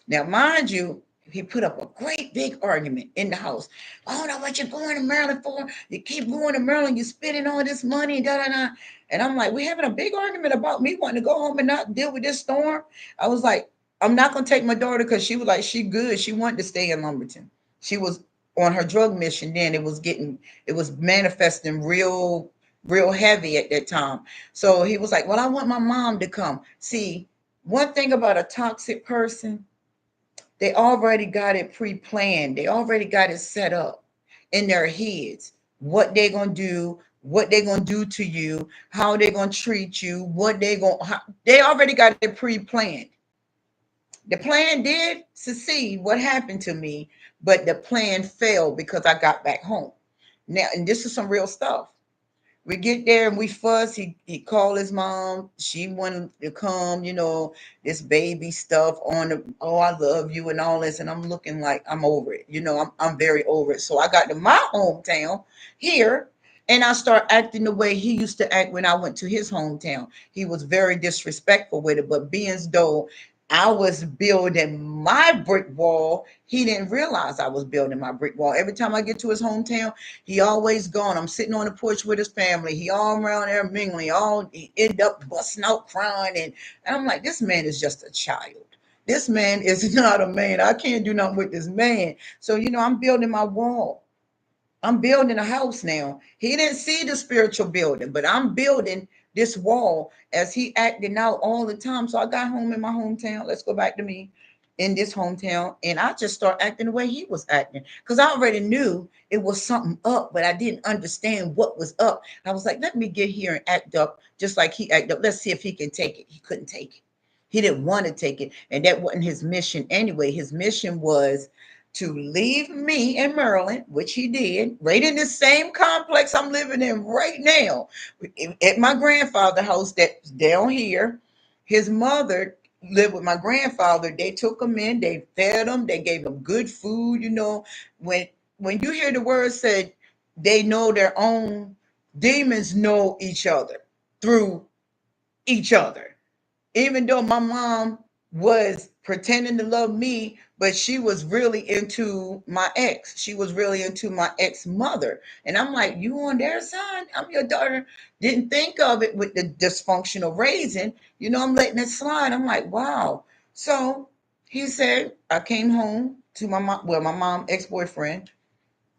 Now, mind you, he put up a great big argument in the house. I don't know what you're going to Maryland for. You keep going to Maryland, you're spending all this money, da da da. And I'm like, we're having a big argument about me wanting to go home and not deal with this storm. I was like, I'm not gonna take my daughter because she was like, she good. She wanted to stay in Lumberton. She was on her drug mission then. It was manifesting real heavy at that time. So he was like, well, I want my mom to come. See, one thing about a toxic person, they already got it pre-planned. They already got it set up in their heads. What they gonna do, what they gonna do to you, how they gonna treat you, they already got it pre-planned. The plan did succeed. What happened to me, but the plan failed because I got back home. Now, and this is some real stuff. We get there and we fuss. He called his mom. She wanted to come, this baby stuff on the, oh, I love you and all this. And I'm looking like I'm over it. I'm very over it. So I got to my hometown here, and I start acting the way he used to act when I went to his hometown. He was very disrespectful with it, but being as though I was building my brick wall, he didn't realize I was building my brick wall. Every time I get to his hometown, he always gone. I'm sitting on the porch with his family. He all around there mingling. He end up busting out crying, and I'm like, this man is just a child. This man is not a man. I can't do nothing with this man. So I'm building my wall. I'm building a house now. He didn't see the spiritual building, but I'm building this wall as he acting out all the time. So I got home in my hometown. Let's go back to me. in this hometown, and I just started acting the way he was acting because I already knew it was something up, but I didn't understand what was up. I was like, let me get here and act up just like he acted up. Let's see if he can take it. He couldn't take it. He didn't want to take it, and that wasn't his mission anyway. His mission was to leave me in Maryland, which he did, right in the same complex I'm living in right now, at my grandfather's house that's down here. His mother lived with my grandfather. They took him in, they fed him, they gave him good food. When when you hear the word said they know their own, demons know each other through each other. Even though my mom was pretending to love me, but she was really into my ex. She was really into my ex mother. And I'm like, you on their side? I'm your daughter. Didn't think of it with the dysfunctional raising. I'm letting it slide. I'm like, wow. So he said, I came home to my mom, well, my mom ex boyfriend.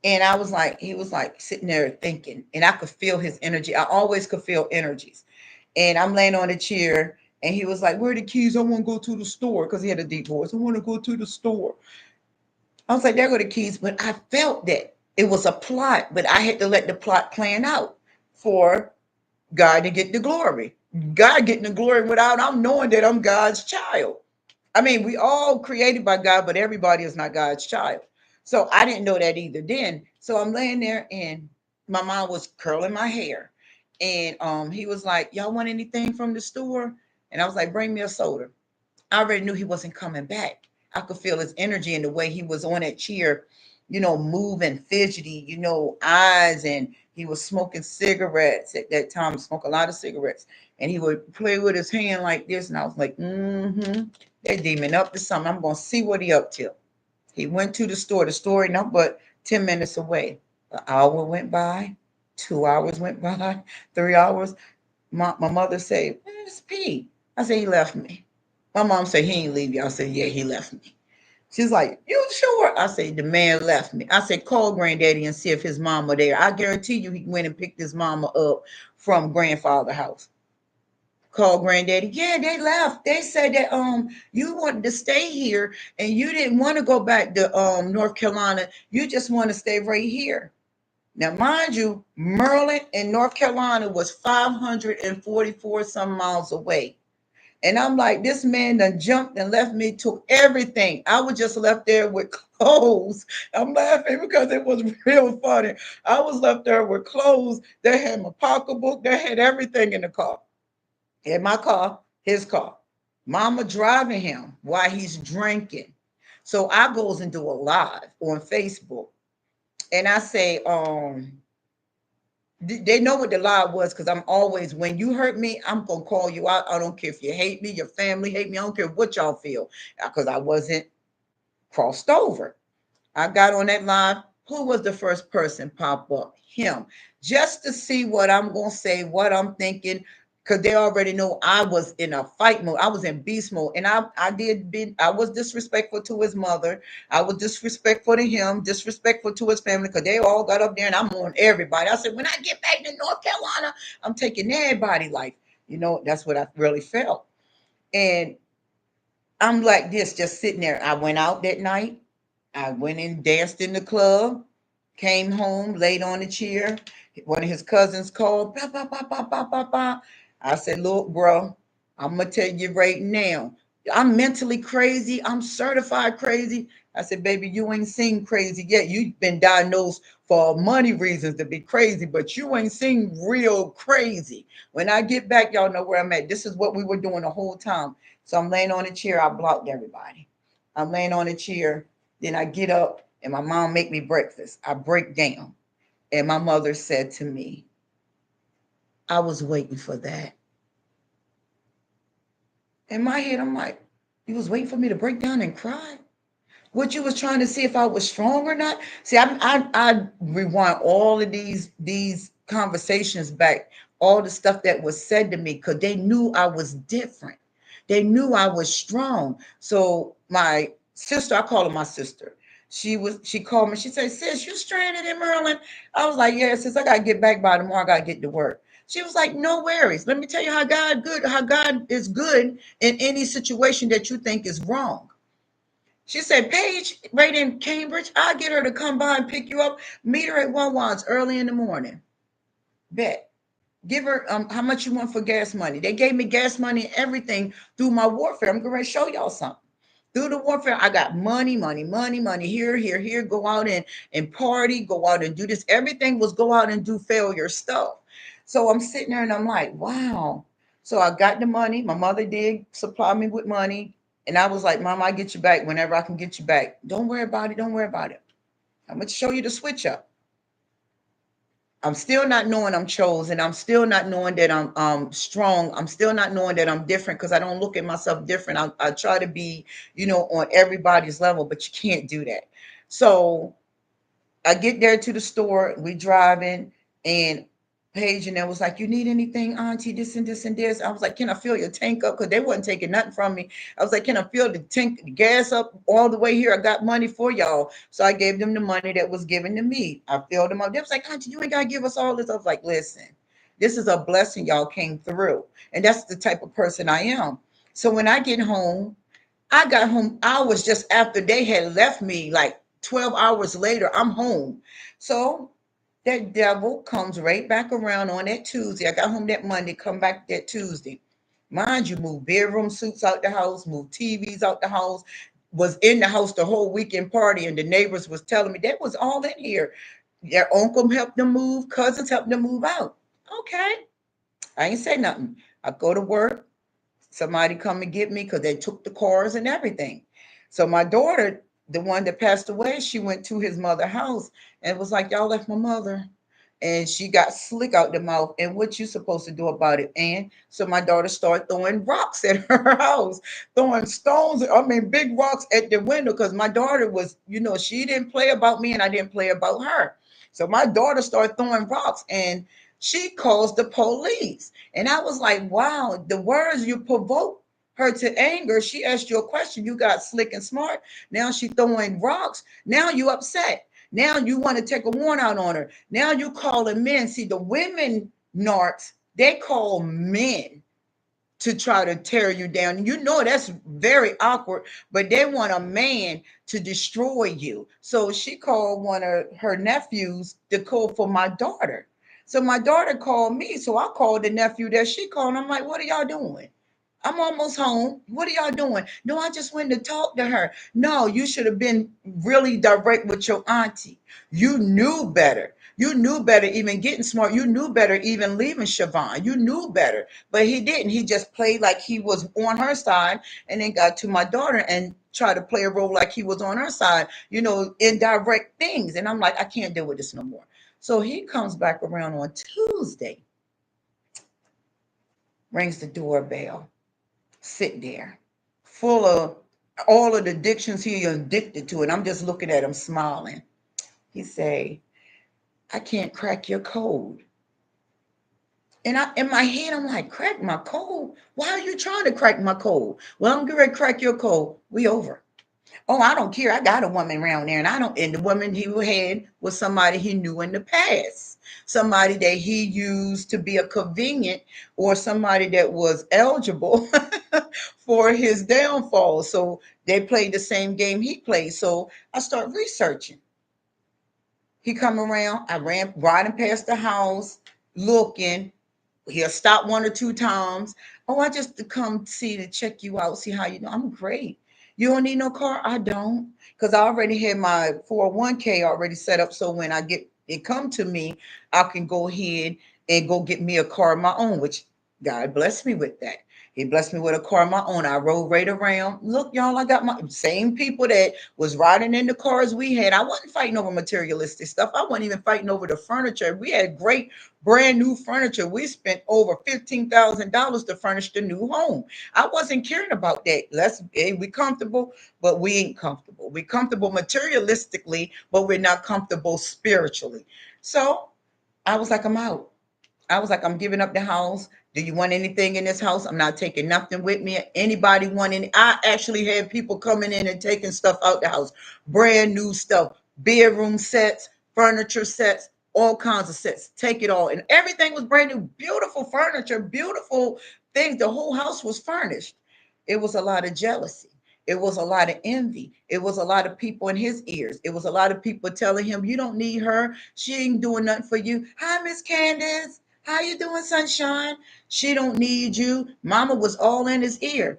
And I was like, he was like sitting there thinking, and I could feel his energy. I always could feel energies. And I'm laying on a chair, and he was like, "Where are the keys? I want to go to the store," because he had a deep voice. I want to go to the store. I was like, "There go the keys," but I felt that it was a plot, but I had to let the plot plan out for God to get the glory. God getting the glory without I'm knowing that I'm God's child. I mean, we all created by God, but everybody is not God's child. So I didn't know that either then. So I'm laying there, and my mom was curling my hair. And he was like, "Y'all want anything from the store?" And I was like, "Bring me a soda." I already knew he wasn't coming back. I could feel his energy and the way he was on that chair, moving, fidgety, eyes. And he was smoking cigarettes at that time, smoke a lot of cigarettes. And he would play with his hand like this. And I was like, that demon up to something. I'm going to see what he up to. He went to the store. The store ain't nothing but 10 minutes away. An hour went by. 2 hours went by. 3 hours. My mother said, "Where's Pete?" I said, "He left me." My mom said, "He ain't leave you." I said, "Yeah, he left me." She's like, "You sure?" I said, "The man left me." I said, "Call granddaddy and see if his mama there." I guarantee you he went and picked his mama up from grandfather's house. Call granddaddy. "Yeah, they left. They said that you wanted to stay here and you didn't want to go back to North Carolina. You just want to stay right here." Now, mind you, Maryland and North Carolina was 544 some miles away. And I'm like, this man done jumped and left me, took everything. I was just left there with clothes. I'm laughing because it was real funny. I was left there with clothes. They had my pocketbook. They had everything in the car. In my car, his car. Mama driving him while he's drinking. So I goes and do a live on Facebook. And I say, they know what the lie was because I'm always, when you hurt me, I'm gonna call you out. I don't care if you hate me, your family hate me. I don't care what y'all feel because I wasn't crossed over. I got on that live. Who was the first person pop up? Him. Just to see what I'm gonna say, what I'm thinking, because they already know I was in a fight mode. I was in beast mode, and I was disrespectful to his mother. I was disrespectful to him, disrespectful to his family, because they all got up there, and I'm on everybody. I said, when I get back to North Carolina, I'm taking everybody life. That's what I really felt, and I'm like this, just sitting there. I went out that night. I went and danced in the club, came home, laid on a chair. One of his cousins called, bah, bah, bah, bah, bah, bah, bah. I said, "Look, bro, I'm going to tell you right now. I'm mentally crazy. I'm certified crazy." I said, "Baby, you ain't seen crazy yet. You've been diagnosed for money reasons to be crazy, but you ain't seen real crazy. When I get back, y'all know where I'm at." This is what we were doing the whole time. So I'm laying on a chair. I blocked everybody. I'm laying on a chair. Then I get up and my mom make me breakfast. I break down. And my mother said to me, "I was waiting for that." In my head, I'm like, "You was waiting for me to break down and cry? What, you was trying to see if I was strong or not?" See, I rewind all of these conversations back, all the stuff that was said to me, because they knew I was different. They knew I was strong. So my sister, I call her my sister. She called me. She said, "Sis, you stranded in Maryland?" I was like, "Yeah, sis, I gotta get back by tomorrow. I gotta get to work." She was like, "No worries. Let me tell you how God is good in any situation that you think is wrong." She said, Paige, right in Cambridge, I'll get her to come by and pick you up. Meet her at Wawan's early in the morning. Bet. Give her how much you want for gas money. They gave me gas money and everything through my warfare. I'm going to show y'all something. Through the warfare, I got money, money, money, money here, here, here. Go out and party, go out and do this. Everything was go out and do failure stuff. So I'm sitting there and I'm like, wow. So I got the money. My mother did supply me with money. And I was like, Mom, I get you back whenever I can get you back. Don't worry about it. Don't worry about it. I'm going to show you the switch up. I'm still not knowing I'm chosen. I'm still not knowing that I'm strong. I'm still not knowing that I'm different because I don't look at myself different. I try to be, on everybody's level, but you can't do that. So I get there to the store, we driving, and Paige and there was like, you need anything, Auntie, this and this and this. I was like, can I fill your tank up? Because they wasn't taking nothing from me. I was like, can I fill the tank, the gas up all the way here? I got money for y'all. So I gave them the money that was given to me. I filled them up. They was like, Auntie, you ain't got to give us all this. I was like, listen, this is a blessing y'all came through. And that's the type of person I am. So when I get home, I got home hours just after they had left me, like 12 hours later, I'm home. So that devil comes right back around on that Tuesday. I got home that Monday, come back that Tuesday. Mind you, move bedroom suits out the house, move TVs out the house, was in the house the whole weekend party, and the neighbors was telling me that was all in here. Their uncle helped them move, cousins helped them move out. Okay. I ain't say nothing. I go to work, somebody come and get me because they took the cars and everything. So my daughter, the one that passed away, she went to his mother's house and was like, y'all left my mother. And she got slick out the mouth. And what you supposed to do about it? And so my daughter started throwing rocks at her house, throwing stones, I mean, big rocks at the window because my daughter was, she didn't play about me and I didn't play about her. So my daughter started throwing rocks and she calls the police. And I was like, wow, the words you provoke her to anger. She asked you a question. You got slick and smart. Now she throwing rocks. Now you upset. Now you want to take a warrant out on her. Now you calling men. See, the women narcs, they call men to try to tear you down. You know that's very awkward, but they want a man to destroy you. So she called one of her nephews to call for my daughter. So my daughter called me. So I called the nephew that she called. I'm like, what are y'all doing? I'm almost home. What are y'all doing? No, I just went to talk to her. No, you should have been really direct with your auntie. You knew better. You knew better even getting smart. You knew better even leaving Siobhan. You knew better. But he didn't. He just played like he was on her side and then got to my daughter and tried to play a role like he was on her side, indirect things. And I'm like, I can't deal with this no more. So he comes back around on Tuesday, rings the doorbell, sit there, full of all of the addictions he addicted to. And I'm just looking at him smiling. He say, I can't crack your code. And in my head, I'm like, crack my code? Why are you trying to crack my code? Well, I'm going to crack your code. We over. Oh, I don't care. I got a woman around there, and I don't. And the woman he had was somebody he knew in the past, somebody that he used to be a convenient, or somebody that was eligible for his downfall. So they played the same game he played. So I start researching. He come around. I ran riding past the house, looking. He'll stop one or two times. Oh, I just to come see to check you out, see how you know. I'm great. You don't need no car? I don't. Because I already had my 401k already set up. So when I get it come to me, I can go ahead and go get me a car of my own, which God bless me with that. He blessed me with a car of my own. I rode right around. Look, y'all, I got my same people that was riding in the cars we had. I wasn't fighting over materialistic stuff. I wasn't even fighting over the furniture. We had great brand new furniture. We spent over $15,000 to furnish the new home. I wasn't caring about that. We comfortable, but we ain't comfortable. We comfortable materialistically, but we're not comfortable spiritually. So I was like, I'm out. I was like, I'm giving up the house. Do you want anything in this house? I'm not taking nothing with me. Anybody want any? I actually had people coming in and taking stuff out the house, brand new stuff, bedroom sets, furniture sets, all kinds of sets. Take it all. And everything was brand new, beautiful furniture, beautiful things. The whole house was furnished. It was a lot of jealousy. It was a lot of envy. It was a lot of people in his ears. It was a lot of people telling him, you don't need her. She ain't doing nothing for you. Hi, Miss Candace. How you doing, sunshine? She don't need you. Mama was all in his ear.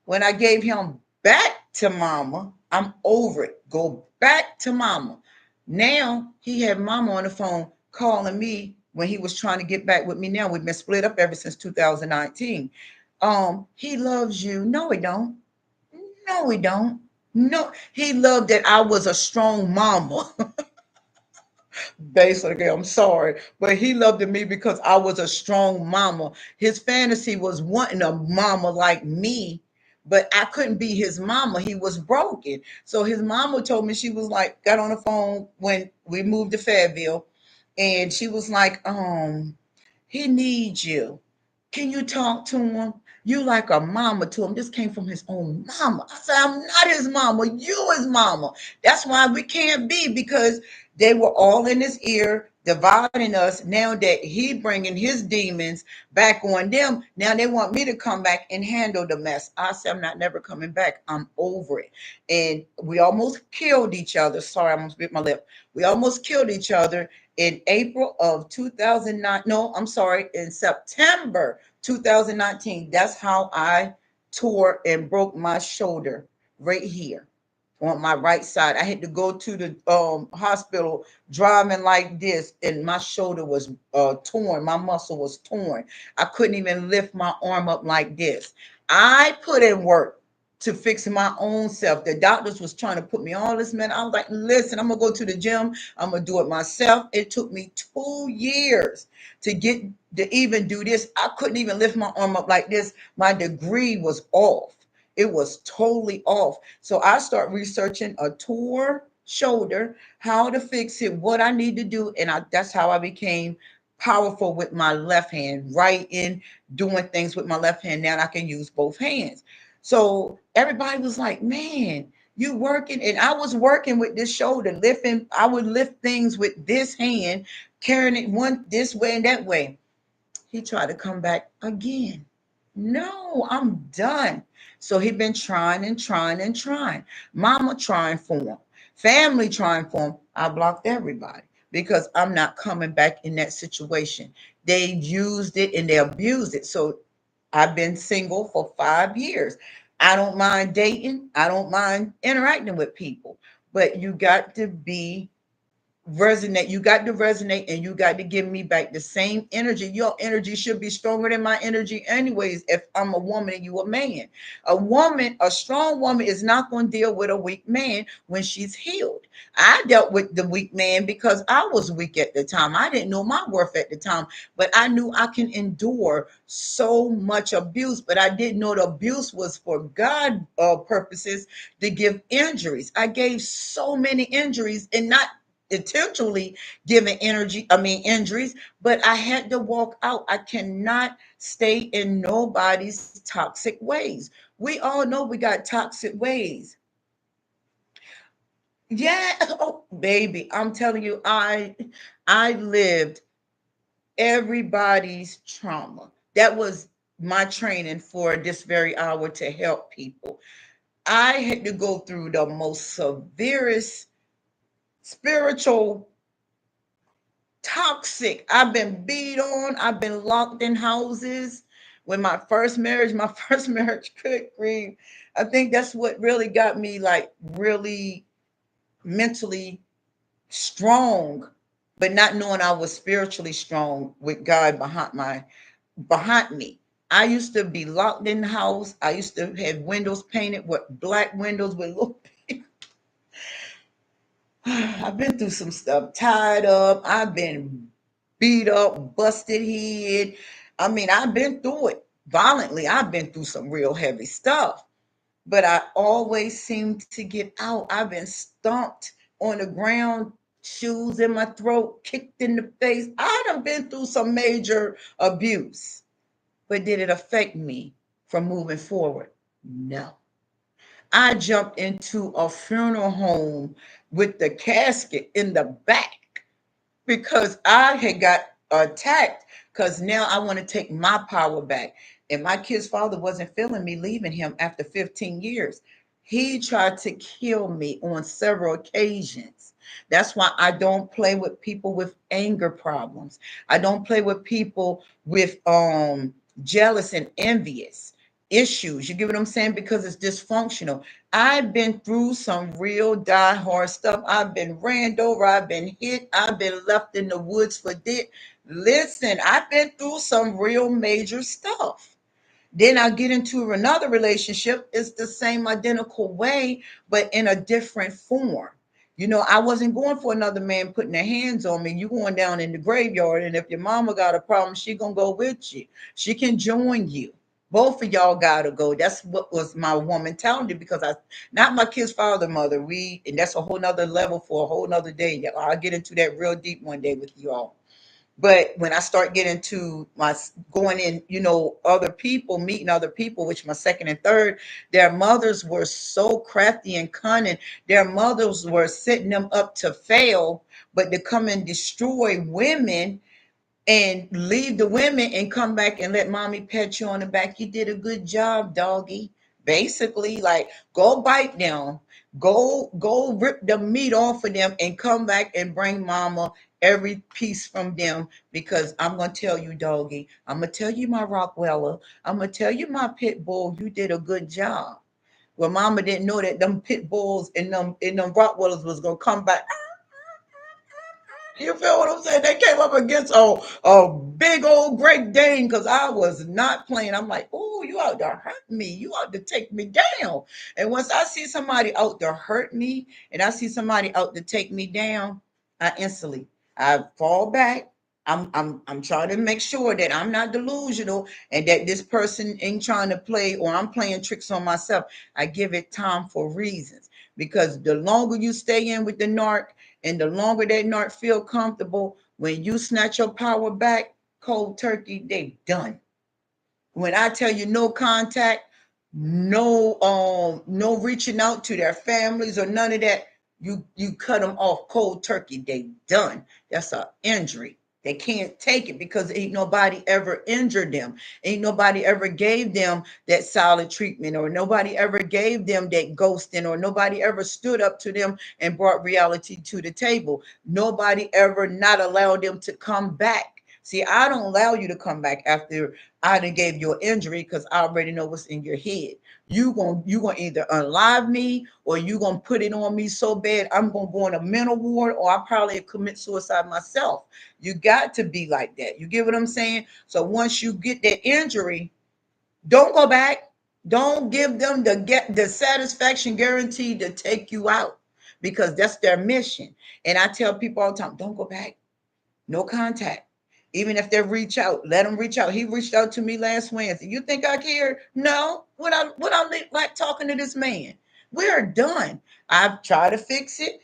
When I gave him back to mama, I'm over it. Go back to mama. Now he had mama on the phone calling me when he was trying to get back with me. Now we've been split up ever since 2019. He loves you. No, he don't. No, he don't. No, he loved that I was a strong mama. Basically, I'm sorry, but he loved me because I was a strong mama. His fantasy was wanting a mama like me, but I couldn't be his mama. He was broken. So his mama told me, she was like, got on the phone when we moved to Fayetteville, and she was like, he needs you. Can you talk to him? You like a mama to him. This came from his own mama. I said, I'm not his mama. You his mama. That's why we can't be, because they were all in his ear, dividing us. Now that he bringing his demons back on them, now they want me to come back and handle the mess. I said, I'm not never coming back. I'm over it. And we almost killed each other. Sorry, I almost bit my lip. We almost killed each other in April of 2009. No, I'm sorry, in September 2019. That's how I tore and broke my shoulder right here on my right side. I had to go to the hospital driving like this, and my shoulder was torn. My muscle was torn. I couldn't even lift my arm up like this. I put in work to fix my own self. The doctors was trying to put me on this, man. I was like, listen, I'm gonna go to the gym. I'm gonna do it myself. It took me 2 years to get to even do this. I couldn't even lift my arm up like this. My degree was off. It was totally off. So I start researching a tore shoulder, how to fix it, what I need to do. And that's how I became powerful with my left hand, writing, doing things with my left hand. Now I can use both hands. So everybody was like, man, you working. And I was working with this shoulder, lifting. I would lift things with this hand, carrying it one this way and that way. He tried to come back again. No, I'm done. So he been trying and trying and trying. Mama trying for him. Family trying for him. I blocked everybody because I'm not coming back in that situation. They used it and they abused it. So I've been single for 5 years. I don't mind dating. I don't mind interacting with people. But you got to be resonate. You got to resonate, and you got to give me back the same energy. Your energy should be stronger than my energy anyways. If I'm a woman and you a man, a strong woman is not going to deal with a weak man when she's healed. I dealt with the weak man because I was weak at the time. I didn't know my worth at the time, but I knew I can endure so much abuse. But I didn't know the abuse was for God purposes, to give injuries. I gave so many injuries, and not intentionally giving injuries, but I had to walk out. I cannot stay in nobody's toxic ways. We all know we got toxic ways. Yeah. Oh baby, I'm telling you, I lived everybody's trauma. That was my training for this very hour, to help people. I had to go through the most severest spiritual toxic. I've been beat on. I've been locked in houses. When my first marriage, my first marriage, good grief. I think that's what really got me, like, really mentally strong, but not knowing I was spiritually strong with God behind me. I used to be locked in the house. I used to have windows painted with black windows with little. I've been through some stuff, tied up. I've been beat up, busted head. I've been through it violently. I've been through some real heavy stuff, but I always seem to get out. I've been stomped on the ground, shoes in my throat, kicked in the face. I done been through some major abuse, but did it affect me from moving forward? No. I jumped into a funeral home with the casket in the back because I had got attacked, because now I want to take my power back. And my kid's father wasn't feeling me leaving him after 15 years. He tried to kill me on several occasions. That's why I don't play with people with anger problems. I don't play with people with jealous and envious issues. You get what I'm saying? Because it's dysfunctional. I've been through some real die hard stuff. I've been ran over. I've been hit. I've been left in the woods for dead. Listen, I've been through some real major stuff. Then I get into another relationship. It's the same identical way, but in a different form. I wasn't going for another man putting their hands on me. You going down in the graveyard, and if your mama got a problem, she gonna go with you. She can join you. Both of y'all gotta go. That's what was my woman telling me, because I, not my kid's father, mother. And that's a whole nother level for a whole nother day. I'll get into that real deep one day with you all. But when I start getting to my going in, other people, meeting other people, which my second and third, their mothers were so crafty and cunning. Their mothers were setting them up to fail, but to come and destroy women and leave the women and come back and let mommy pat you on the back. You did a good job, doggy. Basically, like, go bite them, go rip the meat off of them, and come back and bring mama every piece from them. Because I'm gonna tell you, doggy, I'm gonna tell you, my Rockweller, I'm gonna tell you, my pit bull, you did a good job. Well, mama didn't know that them pit bulls and them Rottweilers was gonna come back. You feel what I'm saying? They came up against a big old Great Dane, because I was not playing. I'm like, oh, you out there hurt me. You out to take me down. And once I see somebody out there hurt me, and I see somebody out to take me down, I fall back. I'm trying to make sure that I'm not delusional, and that this person ain't trying to play, or I'm playing tricks on myself. I give it time for reasons, because the longer you stay in with the narc, and the longer they not feel comfortable, when you snatch your power back, cold turkey, they done. When I tell you no contact, no reaching out to their families or none of that, you cut them off cold turkey. They done. That's an injury. They can't take it, because ain't nobody ever injured them. Ain't nobody ever gave them that solid treatment, or nobody ever gave them that ghosting, or nobody ever stood up to them and brought reality to the table. Nobody ever not allowed them to come back. See, I don't allow you to come back after I done gave you an injury, because I already know what's in your head. You gonna either unlive me, or you gonna put it on me so bad I'm gonna go in a mental ward, or I probably commit suicide myself. You got to be like that. You get what I'm saying? So once you get that injury, don't go back. Don't give them the satisfaction guaranteed to take you out, because that's their mission. And I tell people all the time, don't go back. No contact. Even if they reach out, let them reach out. He reached out to me last Wednesday. You think I care? No. What I like talking to this man? We're done. I've tried to fix it.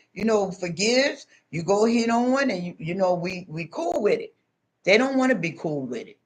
Forgives. You go ahead on, and we cool with it. They don't want to be cool with it.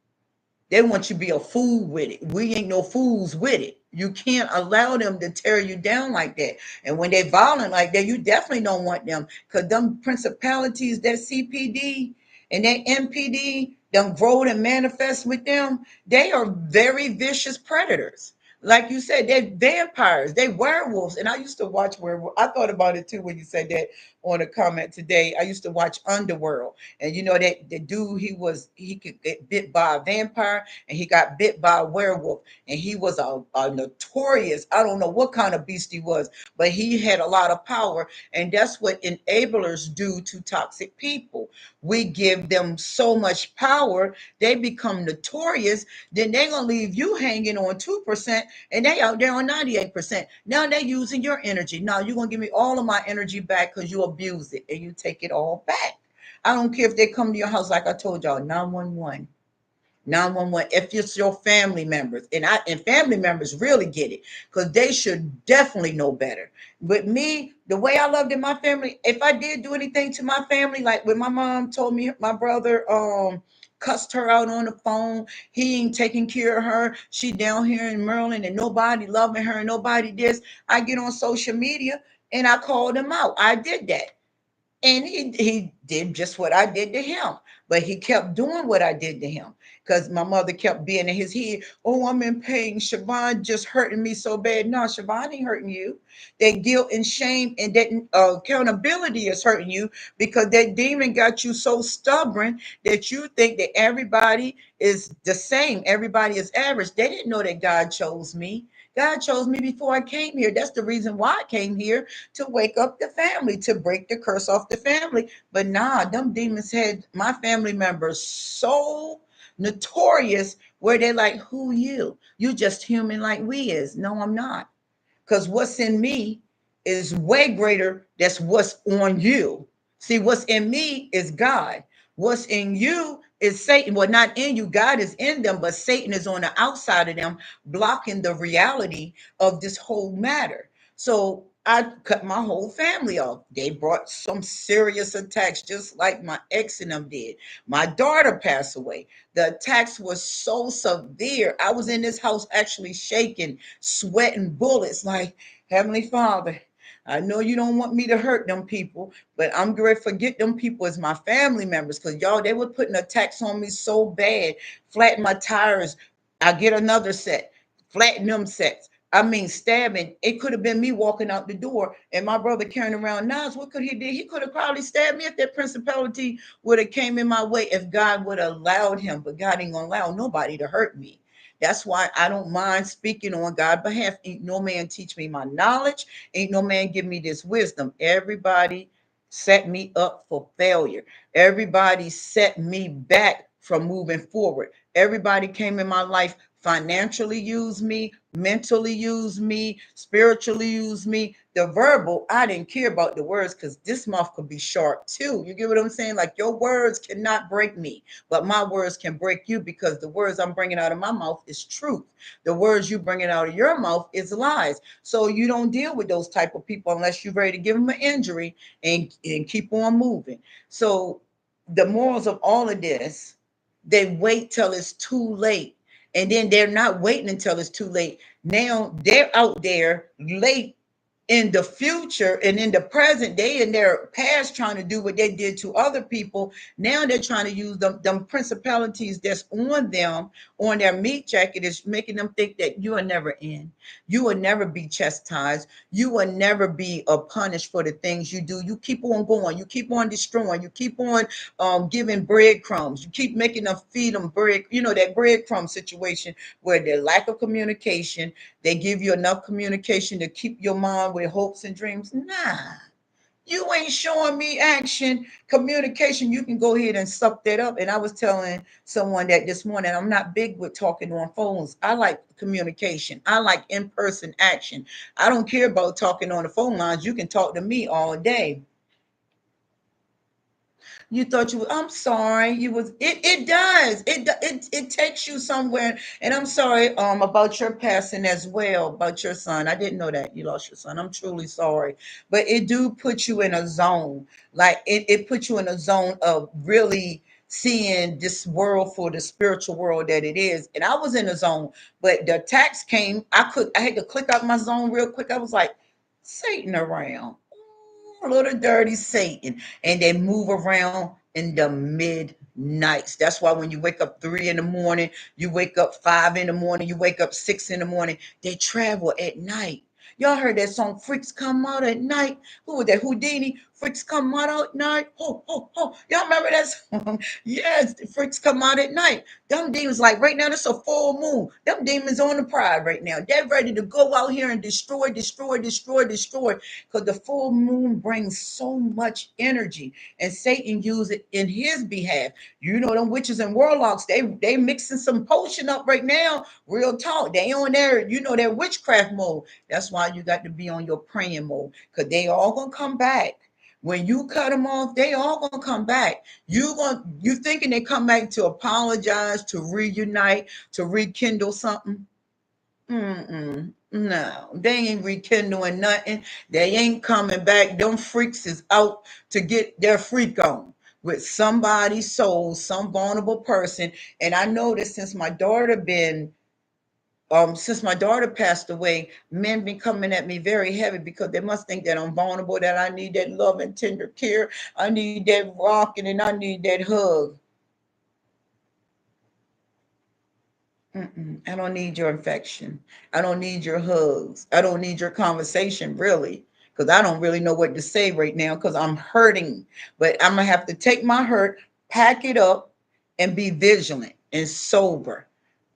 They want you to be a fool with it. We ain't no fools with it. You can't allow them to tear you down like that. And when they violent like that, you definitely don't want them. Because them principalities, that CPD and that MPD, them grow and manifest with them, they are very vicious predators. Like you said, they're vampires, they werewolves. And I used to watch werewolf. I thought about it too when you said that on a comment today. I used to watch Underworld. And that the dude, he could get bit by a vampire, and he got bit by a werewolf. And he was a notorious, I don't know what kind of beast he was, but he had a lot of power. And that's what enablers do to toxic people. We give them so much power, they become notorious. Then they're gonna leave you hanging on 2%, and they out there on 98%. Now they're using your energy. Now you're gonna give me all of my energy back, because you abuse it and you take it all back. I don't care if they come to your house, like I told y'all, 911. 911, if it's your family members. And family members really get it, because they should definitely know better. But me, the way I loved in my family, if I did do anything to my family, like when my mom told me my brother cussed her out on the phone, he ain't taking care of her, she down here in Maryland, and nobody loving her, and nobody this, I get on social media and I called him out. I did that. And he did just what I did to him, but he kept doing what I did to him. because my mother kept being in his head. Oh, I'm in pain. Siobhan just hurting me so bad. No, Siobhan ain't hurting you. That guilt and shame and that accountability is hurting you because that demon got you so stubborn that you think that everybody is the same. Everybody is average. They didn't know that God chose me. God chose me before I came here. That's the reason why I came here, to wake up the family, to break the curse off the family. But nah, them demons had my family members so notorious where they're like, who you? You just human like we is. No, I'm not. Because what's in me is way greater. That's what's on you. See, what's in me is God. What's in you is Satan. Well, not in you. God is in them, but Satan is on the outside of them, blocking the reality of this whole matter. So I cut my whole family off. They brought some serious attacks, just like my ex and them did. My daughter passed away. The attacks was so severe. I was in this house actually shaking, sweating bullets, like, Heavenly Father, I know you don't want me to hurt them people, but I'm going to forget them people as my family members, because y'all, they were putting attacks on me so bad, flatten my tires. I get another set, flatten them sets. I mean, stabbing. It could have been me walking out the door and my brother carrying around knives. What could he do? He could have probably stabbed me if that principality would have came in my way, if God would have allowed him. But God ain't gonna allow nobody to hurt me. That's why I don't mind speaking on God's behalf. Ain't no man teach me my knowledge. Ain't no man give me this wisdom. Everybody set me up for failure. Everybody set me back from moving forward. Everybody came in my life, financially used me, mentally used me, spiritually used me. The verbal, I didn't care about the words because this mouth could be sharp too. You get what I'm saying? Like, your words cannot break me, but my words can break you, because the words I'm bringing out of my mouth is truth. The words you bringing out of your mouth is lies. So you don't deal with those type of people unless you're ready to give them an injury and keep on moving. So the morals of all of this, they wait till it's too late. And then they're not waiting until it's too late. Now they're out there late in the future, and in the present, they in their past trying to do what they did to other people. Now they're trying to use them principalities that's on them, on their meat jacket, is making them think that you are never in. You will never be chastised. You will never be punished for the things you do. You keep on going. You keep on destroying. You keep on giving breadcrumbs. You keep making them feed them bread. You know, that breadcrumb situation where the lack of communication, they give you enough communication to keep your mind with hopes and dreams. Nah, you ain't showing me action, communication. You can go ahead and suck that up. And I was telling someone that this morning, I'm not big with talking on phones. I like communication. I like in-person action. I don't care about talking on the phone lines. You can talk to me all day. You thought you. I'm sorry. You was. It does. It takes you somewhere. And I'm sorry. About your passing as well. About your son. I didn't know that you lost your son. I'm truly sorry. But it do put you in a zone. Like it put you in a zone of really seeing this world for the spiritual world that it is. And I was in a zone, but the attacks came. I had to click out my zone real quick. I was like, Satan around, little dirty Satan, and they move around in the midnights. That's why when you wake up 3 in the morning, you wake up 5 in the morning, you wake up 6 in the morning, they travel at night. Y'all heard that song, Freaks Come Out at Night? Who was that? Houdini? Freaks Come Out at Night. Oh, oh, oh. Y'all remember that song? Yes, the freaks come out at night. Them demons, like right now, it's a full moon. Them demons on the pride right now. They're ready to go out here and destroy, destroy, destroy, destroy. Because the full moon brings so much energy. And Satan used it in his behalf. You know, them witches and warlocks, they mixing some potion up right now. Real talk. They on their, their witchcraft mode. That's why you got to be on your praying mode. Because they all gonna come back. When you cut them off, they all gonna come back. You thinking they come back to apologize, to reunite, to rekindle something? Mm-mm. No, they ain't rekindling nothing. They ain't coming back. Them freaks is out to get their freak on with somebody's soul, some vulnerable person. And I noticed since my daughter passed away, men been coming at me very heavy because they must think that I'm vulnerable, that I need that love and tender care. I need that rocking and I need that hug. I don't need your affection. I don't need your hugs. I don't need your conversation, really, because I don't really know what to say right now because I'm hurting. But I'm going to have to take my hurt, pack it up, and be vigilant and sober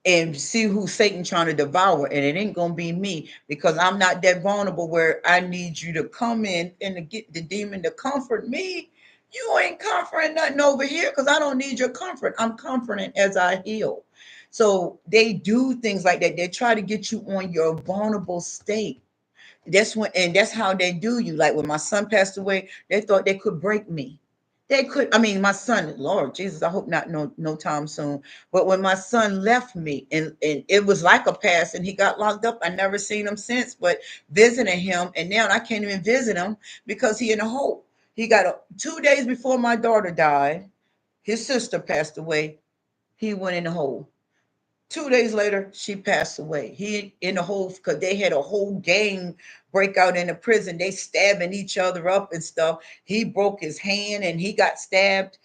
and see who Satan trying to devour. And it ain't going to be me because I'm not that vulnerable where I need you to come in and to get the demon to comfort me. You ain't comforting nothing over here because I don't need your comfort. I'm comforting as I heal. So they do things like that. They try to get you on your vulnerable state. That's how they do you. Like when my son passed away, they thought they could break me. They could, I mean, my son, Lord Jesus, I hope not no time soon. But when my son left me and it was like a pass and he got locked up, I never seen him since, but visiting him, and now I can't even visit him because he in a hole. He got 2 days before my daughter died, his sister passed away. He went in the hole. 2 days later, she passed away. He in the whole because they had a whole gang breakout in the prison. They stabbing each other up and stuff. He broke his hand and he got stabbed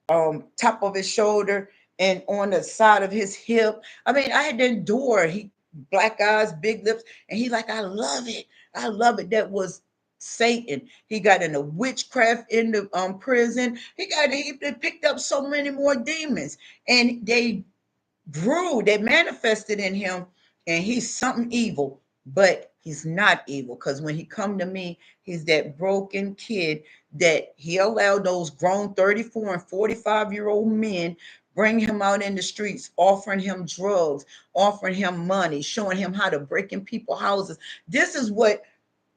top of his shoulder and on the side of his hip. I mean, I had to endure. He black eyes, big lips, and he like, I love it. I love it. That was Satan. He got into witchcraft in the prison. He picked up so many more demons, and they grew, they manifested in him, and he's something evil, but he's not evil because when he come to me, he's that broken kid that he allowed those grown 34 and 45-year-old men bring him out in the streets, offering him drugs, offering him money, showing him how to break in people's houses. This is what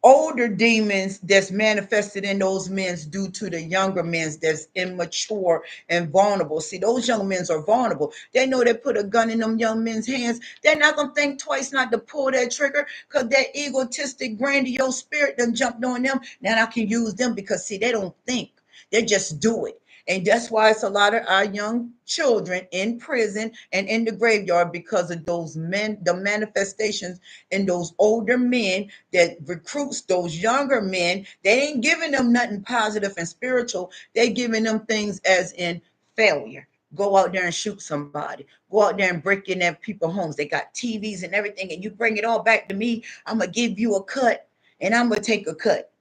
older demons that's manifested in those men's due to the younger men's that's immature and vulnerable. See, those young men's are vulnerable. They know they put a gun in them young men's hands. They're not gonna think twice not to pull that trigger because that egotistic, grandiose spirit done jumped on them. Now I can use them because see, they don't think. They just do it. And that's why it's a lot of our young children in prison and in the graveyard because of those men, the manifestations in those older men that recruits those younger men. They ain't giving them nothing positive and spiritual. They giving them things as in failure. Go out there and shoot somebody. Go out there and break in at people's homes. They got TVs and everything, and you bring it all back to me. I'm gonna give you a cut, and I'm gonna take a cut.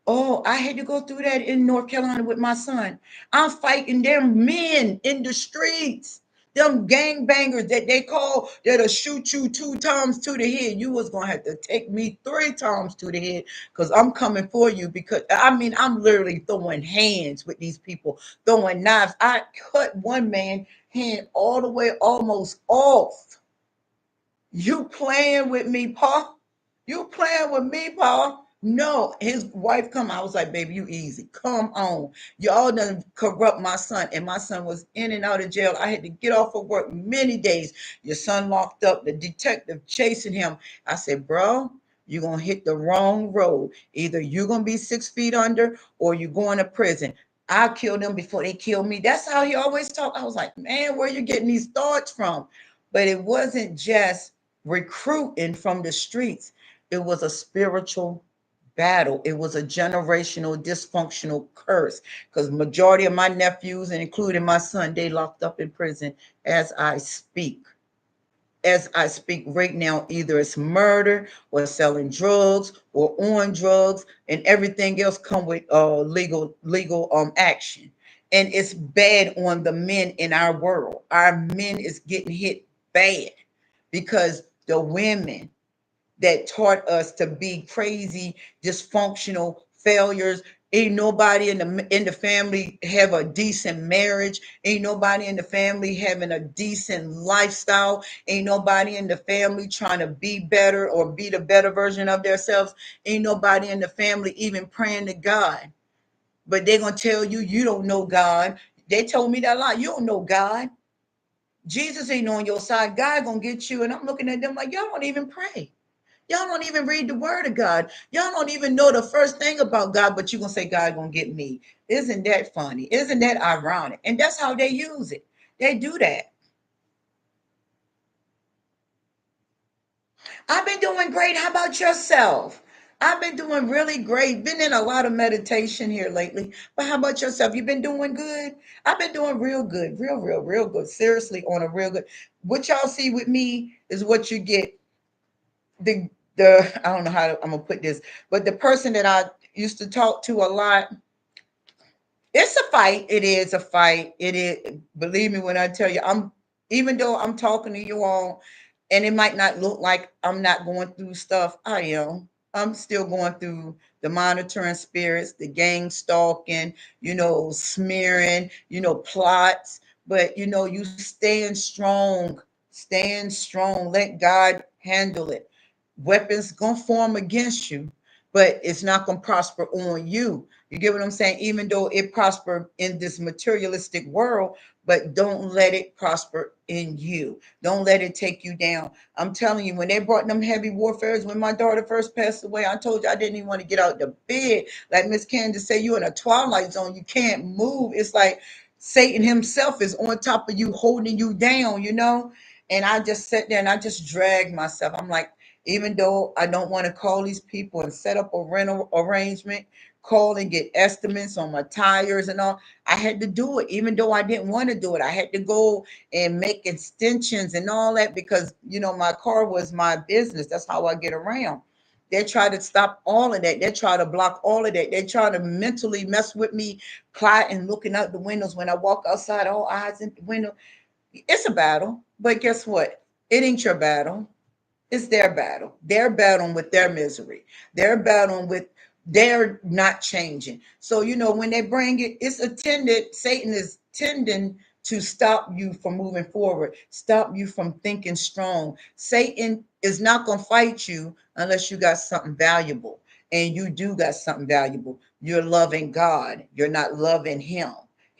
Oh, I had to go through that in North Carolina with my son. I'm fighting them men in the streets, them gangbangers that they call that'll shoot you 2 times to the head. You was gonna have to take me 3 times to the head because I'm coming for you. Because I mean, I'm literally throwing hands with these people, throwing knives. I cut one man hand all the way almost off. You playing with me, Paul? You playing with me, Paul? No, his wife come. I was like, baby, you easy. Come on. Y'all done corrupt my son. And my son was in and out of jail. I had to get off of work many days. Your son locked up, the detective chasing him. I said, bro, you're gonna hit the wrong road. Either you're gonna be 6 feet under or you're going to prison. I'll kill them before they kill me. That's how he always talked. I was like, man, where are you getting these thoughts from? But it wasn't just recruiting from the streets. It was a spiritual battle. It was a generational dysfunctional curse because majority of my nephews and including my son, they locked up in prison as I speak. As I speak right now, either it's murder or selling drugs or on drugs, and everything else come with legal action. And it's bad on the men in our world. Our men is getting hit bad because the women that taught us to be crazy, dysfunctional failures. Ain't nobody in the family have a decent marriage. Ain't nobody in the family having a decent lifestyle. Ain't nobody in the family trying to be better or be the better version of themselves. Ain't nobody in the family even praying to God. But they're gonna tell you you don't know God. They told me that a lot. You don't know God. Jesus ain't on your side. God gonna get you. And I'm looking at them like y'all don't even pray. Y'all don't even read the word of God. Y'all don't even know the first thing about God, but you're going to say, God going to get me. Isn't that funny? Isn't that ironic? And that's how they use it. They do that. I've been doing great. How about yourself? I've been doing really great. Been in a lot of meditation here lately. But how about yourself? You been doing good? I've been doing real good. Real good. Seriously, on a real good. What y'all see with me is what you get. The I don't know how I'm gonna put this, but the person that I used to talk to a lot, it's a fight. It is a fight. It is. Believe me when I tell you, even though I'm talking to you all, and it might not look like I'm not going through stuff. I am. I'm still going through the monitoring spirits, the gang stalking, smearing, plots. But you stand strong. Let God handle it. Weapons gonna form against you, but it's not gonna prosper on you. You get what I'm saying? Even though it prosper in this materialistic world, but don't let it prosper in you. Don't let it take you down. I'm telling you, when they brought them heavy warfares, when my daughter first passed away, I told you I didn't even want to get out the bed. Like Miss Candace said, you're in a twilight zone. You can't move. It's like Satan himself is on top of you, holding you down. And I just sat there and I just dragged myself. I'm like, even though I don't want to call these people and set up a rental arrangement, call and get estimates on my tires and all, I had to do it, even though I didn't want to do it. I had to go and make extensions and all that because, my car was my business. That's how I get around. They try to stop all of that. They try to block all of that. They try to mentally mess with me, plotting, looking out the windows when I walk outside, all eyes in the window. It's a battle, but guess what? It ain't your battle. It's their battle. They're battling with their misery. They're battling with they're not changing. So when they bring it, it's attended. Satan is tending to stop you from moving forward, stop you from thinking strong. Satan is not gonna fight you unless you got something valuable. And you do got something valuable. You're loving God. You're not loving him.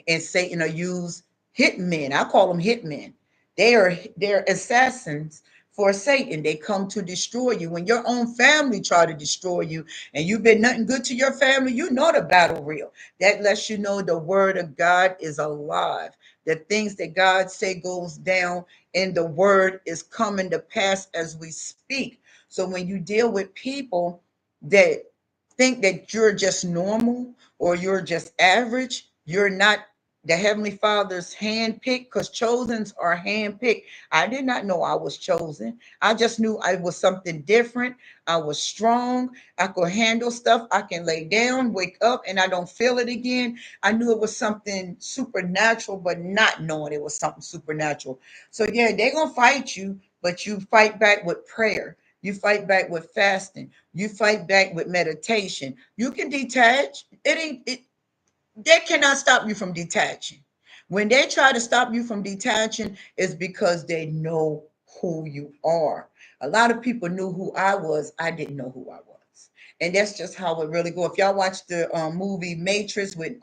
And Satan will use hitmen. I call them hitmen. They're assassins for Satan. They come to destroy you. When your own family try to destroy you and you've been nothing good to your family, you know the battle real. That lets you know the word of God is alive. The things that God say goes down and the word is coming to pass as we speak. So when you deal with people that think that you're just normal or you're just average, you're not the Heavenly Father's handpicked, because chosens are handpicked. I did not know I was chosen. I just knew I was something different. I was strong. I could handle stuff. I can lay down, wake up, and I don't feel it again. I knew it was something supernatural, but not knowing it was something supernatural. So, yeah, they're going to fight you, but you fight back with prayer. You fight back with fasting. You fight back with meditation. You can detach. They cannot stop you from detaching. When they try to stop you from detaching, it's because they know who you are. A lot of people knew who I was. I didn't know who I was. And that's just how it really go. If y'all watch the movie Matrix with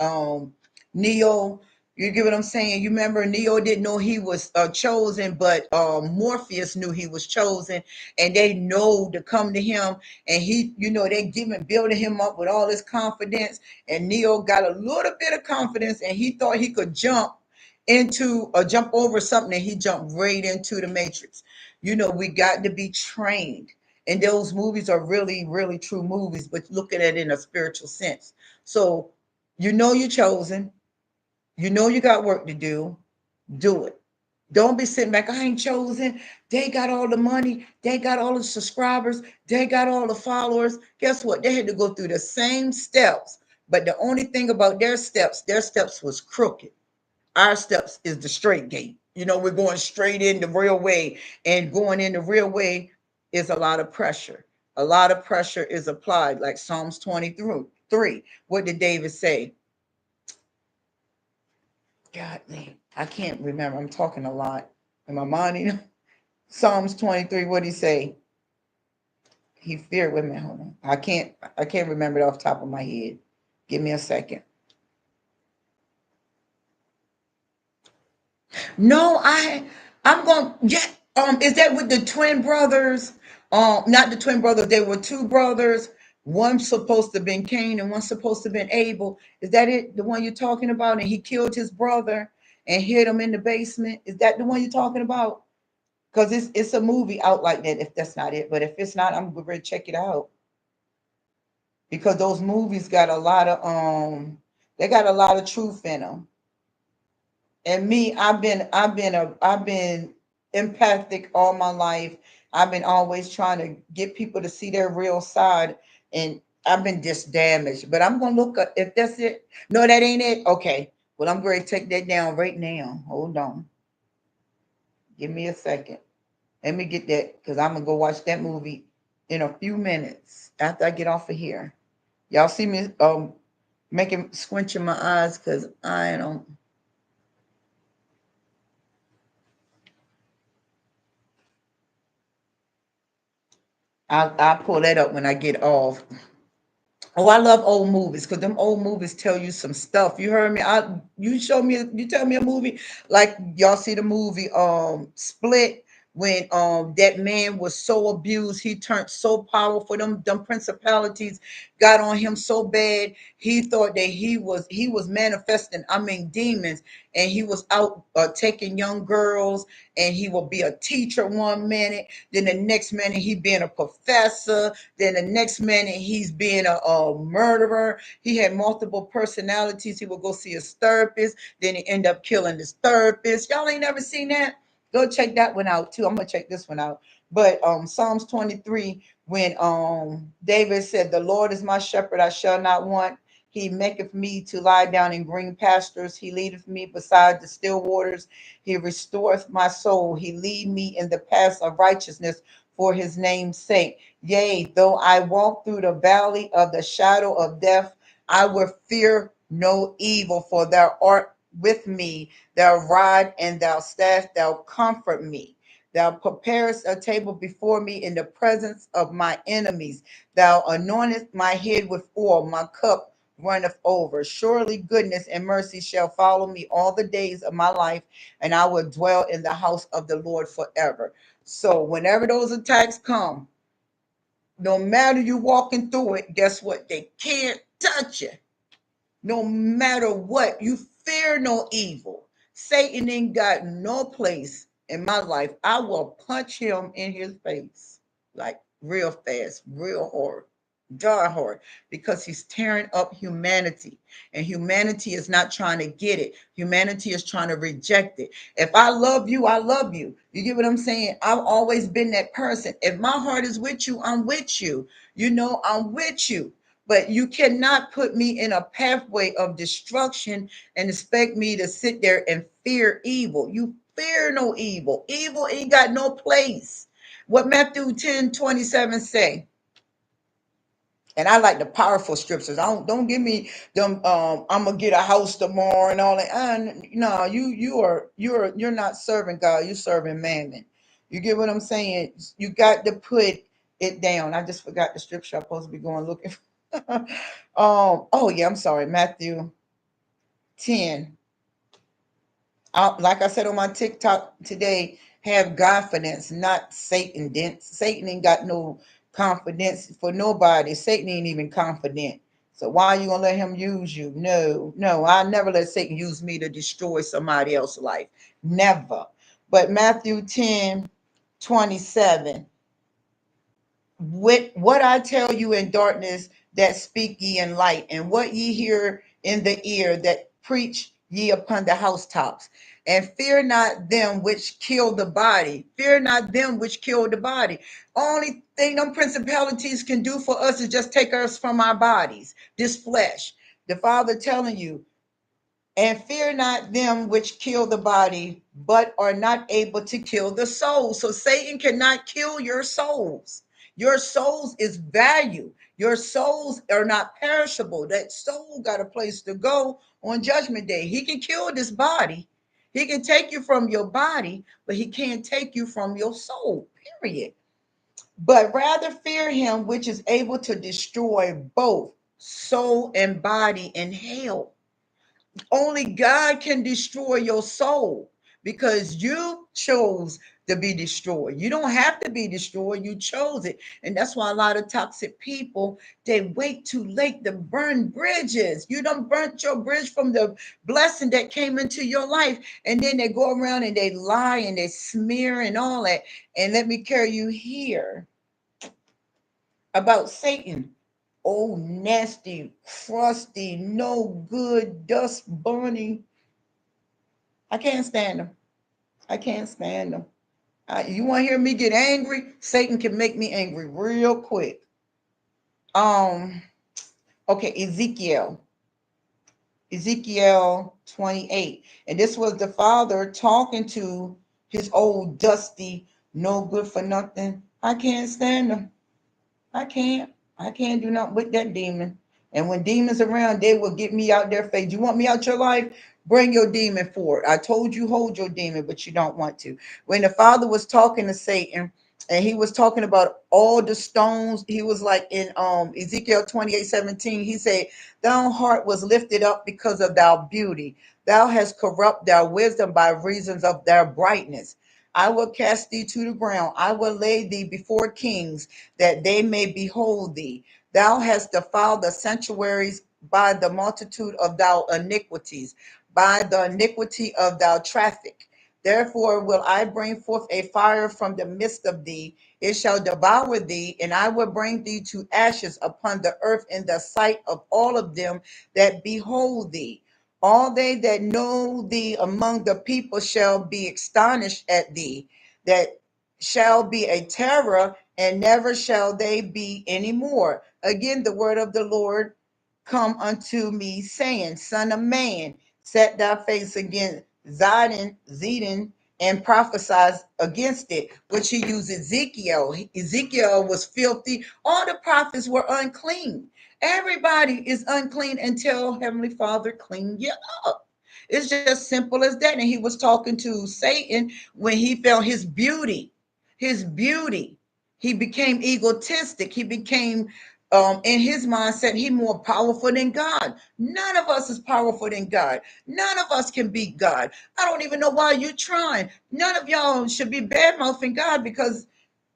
Neo, you get what I'm saying? You remember Neo didn't know he was chosen, but Morpheus knew he was chosen, and they know to come to him, and they building him up with all this confidence, and Neo got a little bit of confidence, and he thought he could jump over something, and he jumped right into the Matrix. We got to be trained. And those movies are really, really true movies, but look at it in a spiritual sense. So you're chosen. You got work to do. Do it. Don't be sitting back. I ain't chosen. They got all the money. They got all the subscribers. They got all the followers. Guess what? They had to go through the same steps. But the only thing about their steps was crooked. Our steps is the straight gate. We're going straight in the real way. And going in the real way is a lot of pressure. A lot of pressure is applied, like Psalms 23. What did David say? God, I can't remember. I'm talking a lot. In my mind, Psalms 23, what did he say? He feared women. Hold on. I can't remember it off the top of my head. Give me a second. No, I'm going, yeah. Is that with the twin brothers? Not the twin brothers, they were two brothers. One supposed to have been Cain and one supposed to have been Abel. Is that it? The one you're talking about? And he killed his brother and hid him in the basement. Is that the one you're talking about? Because it's a movie out like that, if that's not it. But if it's not, I'm going to check it out. because those movies got a lot of they got a lot of truth in them. And me, I've been empathic all my life. I've been always trying to get people to see their real side, and I've been just damaged. But I'm gonna look up if that's it. No, that ain't it. Okay. Well, I'm going to take that down right now. Hold on. Give me a second. Let me get that because I'm gonna go watch that movie in a few minutes after I get off of here. Y'all see me making squinching my eyes because I don't. I'll pull that up when I get off. Oh, I love old movies because them old movies tell you some stuff. You heard me. You tell me a movie like y'all see the movie Split when that man was so abused, he turned so powerful. Them principalities got on him so bad. He thought that he was manifesting. I mean demons, and he was out taking young girls, and he will be a teacher one minute, then the next minute he being a professor, then the next minute he's being a murderer. He had multiple personalities. He would go see a therapist, then he end up killing his therapist. Y'all ain't never seen that? Go check that one out too. I'm gonna check this one out. But Psalms 23, when David said, "The Lord is my shepherd; I shall not want. He maketh me to lie down in green pastures. He leadeth me beside the still waters. He restoreth my soul. He lead me in the paths of righteousness for his name's sake. Yea, though I walk through the valley of the shadow of death, I will fear no evil, for thou art with me. Thou rod and thou staff, thou comfort me. Thou preparest a table before me in the presence of my enemies. Thou anointest my head with oil, my cup runneth over. Surely goodness and mercy shall follow me all the days of my life, and I will dwell in the house of the Lord forever. So whenever those attacks come, no matter you walking through it, guess what? They can't touch you. No matter what, you fear no evil. Satan ain't got no place in my life. I will punch him in his face like real fast, real hard, die hard, because he's tearing up humanity. And humanity is not trying to get it. Humanity is trying to reject it. If I love you, I love you. You get what I'm saying? I've always been that person. If my heart is with you, I'm with you. You know, I'm with you. But you cannot put me in a pathway of destruction and expect me to sit there and fear evil. You fear no evil. Evil ain't got no place. What Matthew 10:27 say? And I like the powerful scriptures. I don't give me them. I'm gonna get a house tomorrow and all that. No, you're not serving God. You're serving mammon. You get what I'm saying? You got to put it down. I just forgot the scripture I'm supposed to be going looking for. Oh yeah, I'm sorry. Matthew 10. Like I said on my TikTok today, have confidence, not Satan. Satan ain't got no confidence for nobody. Satan ain't even confident. So why are you gonna let him use you? No, no, I never let Satan use me to destroy somebody else's life. Never. But Matthew 10:27. With what I tell you in darkness, that speak ye in light, and what ye hear in the ear, that preach ye upon the housetops. And fear not them which kill the body. Fear not them which kill the body. Only thing them principalities can do for us is just take us from our bodies, this flesh. The Father telling you, and fear not them which kill the body, but are not able to kill the soul. So Satan cannot kill your souls. Your souls is value. Your souls are not perishable. That soul got a place to go on judgment day. He can kill this body. He can take you from your body, but he can't take you from your soul, period. But rather fear him which is able to destroy both soul and body in hell. Only God can destroy your soul because you chose to be destroyed. You don't have to be destroyed. You chose it. And that's why a lot of toxic people, they wait too late to burn bridges. You done burnt your bridge from the blessing that came into your life. And then they go around and they lie and they smear and all that. And let me carry you here about Satan. Oh, nasty, crusty, no good, dust bunny. I can't stand them. I can't stand them. You want to hear me get angry? Satan can make me angry real quick. Um, okay, Ezekiel 28. And this was the father talking to his old dusty, no good for nothing. I can't stand him. I can't. I can't do nothing with that demon. And when demons around, they will get me out their face. You want me out your life? Bring your demon forward. I told you hold your demon, but you don't want to. When the father was talking to Satan, and he was talking about all the stones, he was like in Ezekiel 28:17, he said, "Thou heart was lifted up because of thy beauty. Thou hast corrupt thy wisdom by reasons of their brightness. I will cast thee to the ground. I will lay thee before kings that they may behold thee. Thou hast defiled the sanctuaries by the multitude of thy iniquities, by the iniquity of thy traffic. Therefore will I bring forth a fire from the midst of thee. It shall devour thee, and I will bring thee to ashes upon the earth in the sight of all of them that behold thee. All they that know thee among the people shall be astonished at thee. That shall be a terror, and never shall they be any more. Again, the word of the Lord come unto me, saying, Son of man, set thy face against Zidon, and prophesies against it, which he used Ezekiel. Ezekiel was filthy. All the prophets were unclean. Everybody is unclean until Heavenly Father clean you up. It's just simple as that. And he was talking to Satan when he felt his beauty. His beauty. He became egotistic. He became in his mindset, he more powerful than God. None of us is powerful than God. None of us can beat God. I don't even know why you're trying. None of y'all should be bad mouthing God because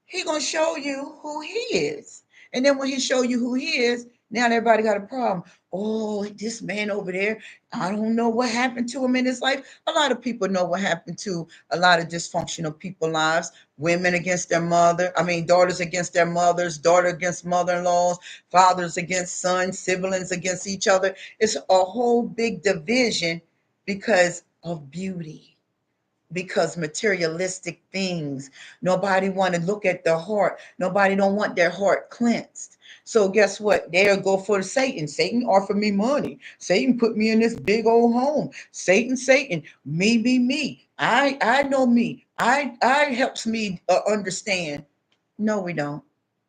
he gonna show you who he is. And then when he show you who he is, now everybody got a problem. Oh, this man over there, I don't know what happened to him in his life. A lot of people know what happened to a lot of dysfunctional people lives. Women against their mother, I mean daughters against their mothers, daughter against mother-in-laws, fathers against sons, siblings against each other. It's a whole big division because of beauty, because materialistic things. Nobody want to look at the heart. Nobody don't want their heart cleansed. So guess what? They'll go for Satan. Satan offered me money. Satan put me in this big old home. Satan, me. I know me. I helps me understand. No, we don't.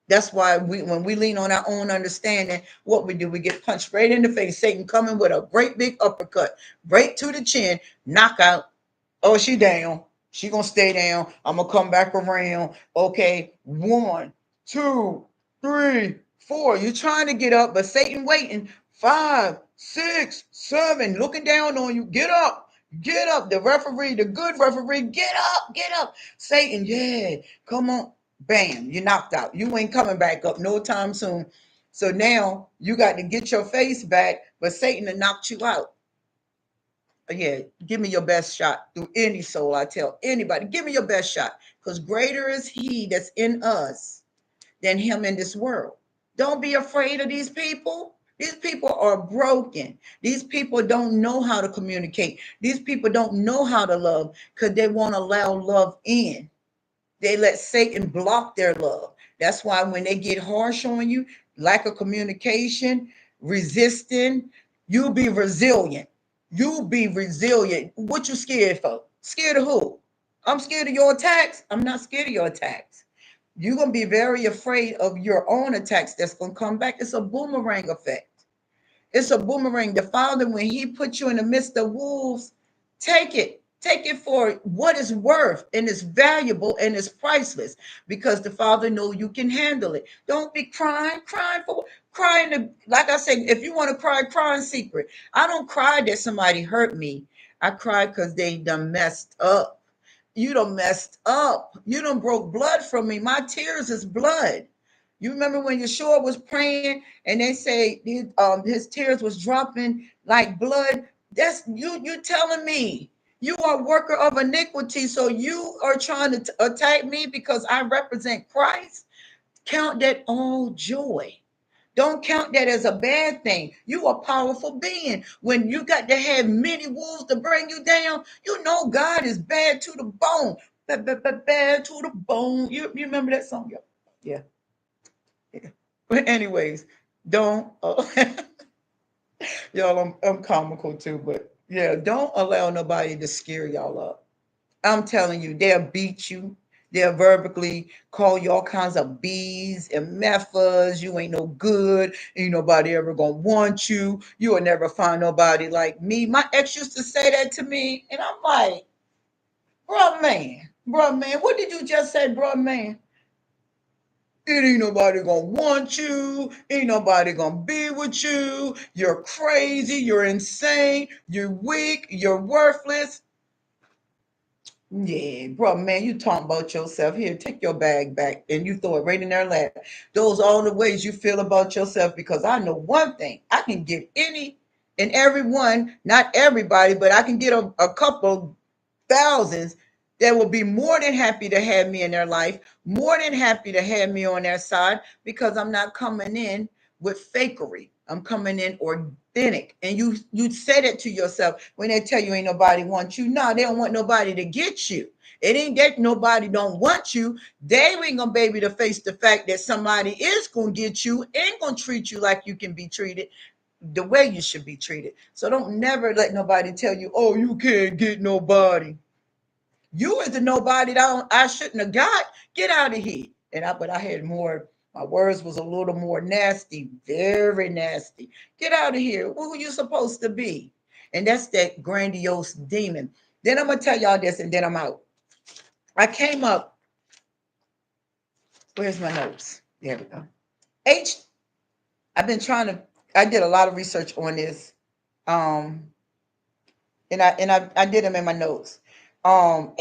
That's why when we lean on our own understanding, what we do, we get punched right in the face. Satan coming with a great big uppercut, right to the chin, knockout. Oh, she down. She gonna stay down. I'm gonna come back around. Okay, 1, 2, 3, 4. You're trying to get up, but Satan waiting. 5, 6, 7, looking down on you. Get up. Get up. The referee, the good referee, get up. Get up. Satan, yeah, come on. Bam, you knocked out. You ain't coming back up no time soon. So now you got to get your face back, but Satan had knocked you out. Yeah, give me your best shot through any soul. I tell anybody, give me your best shot, because greater is he that's in us than him in this world. Don't be afraid of these people. These people are broken. These people don't know how to communicate. These people don't know how to love because they won't allow love in. They let Satan block their love. That's why when they get harsh on you, lack of communication, resisting, you'll be resilient. You'll be resilient. What you scared for? Scared of who? I'm scared of your attacks. I'm not scared of your attacks. You're going to be very afraid of your own attacks that's going to come back. It's a boomerang effect. It's a boomerang. The Father, when he put you in the midst of wolves, take it. Take it for what it's worth, and it's valuable and it's priceless, because the Father knows you can handle it. Don't be crying for crying. Like I said, if you want to cry, cry in secret. I don't cry that somebody hurt me. I cry because they done messed up. You done messed up. You done broke blood from me. My tears is blood. You remember when Yeshua was praying and they say his tears was dropping like blood? That's you. You telling me you are a worker of iniquity, so you are trying to attack me because I represent Christ? Count that all joy. Don't count that as a bad thing. You a powerful being. When you got to have many wolves to bring you down, you know God is bad to the bone. Bad to the bone. You remember that song? Yeah. Yeah. But anyways, don't y'all, I'm comical too, but yeah, don't allow nobody to scare y'all up. I'm telling you, they'll beat you. They'll verbally call you all kinds of B's and meffas. You ain't no good. Ain't nobody ever gonna want you. You will never find nobody like me. My ex used to say that to me, and I'm like, bro, man, what did you just say, bro, man? It ain't nobody gonna want you. Ain't nobody gonna be with you. You're crazy. You're insane. You're weak. You're worthless. Yeah, bro, man, you talking about yourself. Here, take your bag back and you throw it right in their lap. Those are all the ways you feel about yourself because I know one thing. I can get any and everyone, not everybody, but I can get a couple thousands that will be more than happy to have me in their life, more than happy to have me on their side because I'm not coming in with fakery. I'm coming in authentic. And you say that to yourself when they tell you ain't nobody want you. No, they don't want nobody to get you. It ain't that nobody don't want you. They ain't gonna be able to face the fact that somebody is gonna get you, ain't gonna treat you like you can be treated the way you should be treated. So don't never let nobody tell you, oh, you can't get nobody. You is the nobody that I shouldn't have got. Get out of here. But I had more. My words was a little more nasty, very nasty. Get out of here. Who you supposed to be? And that's that grandiose demon. Then I'm gonna tell y'all this, and then I'm out. I came up. Where's my notes? There we go. H. I've been trying to. I did a lot of research on this. Um, and I did them in my notes. What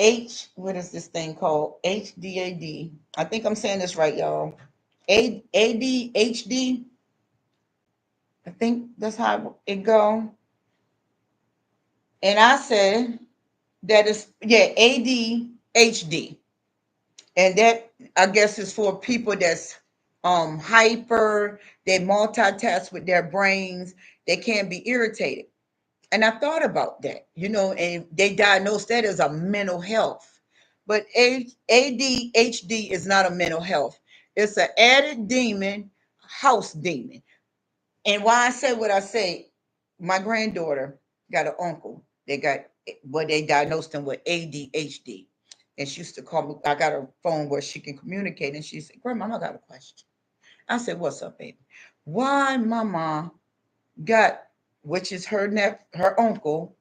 is this thing called? HDAD. I think I'm saying this right, y'all. ADHD. I think that's how it go. And I said that is yeah, ADHD. And that I guess is for people that's hyper, they multitask with their brains, they can be irritated. And I thought about that, and they diagnosed that as a mental health. But ADHD is not a mental health. It's an added demon, house demon. And why I say what I say, my granddaughter got an uncle. They diagnosed him with ADHD. And she used to call me. I got a phone where she can communicate. And she said, Grandma, I got a question. I said, what's up, baby? Why mama got, which is her uncle,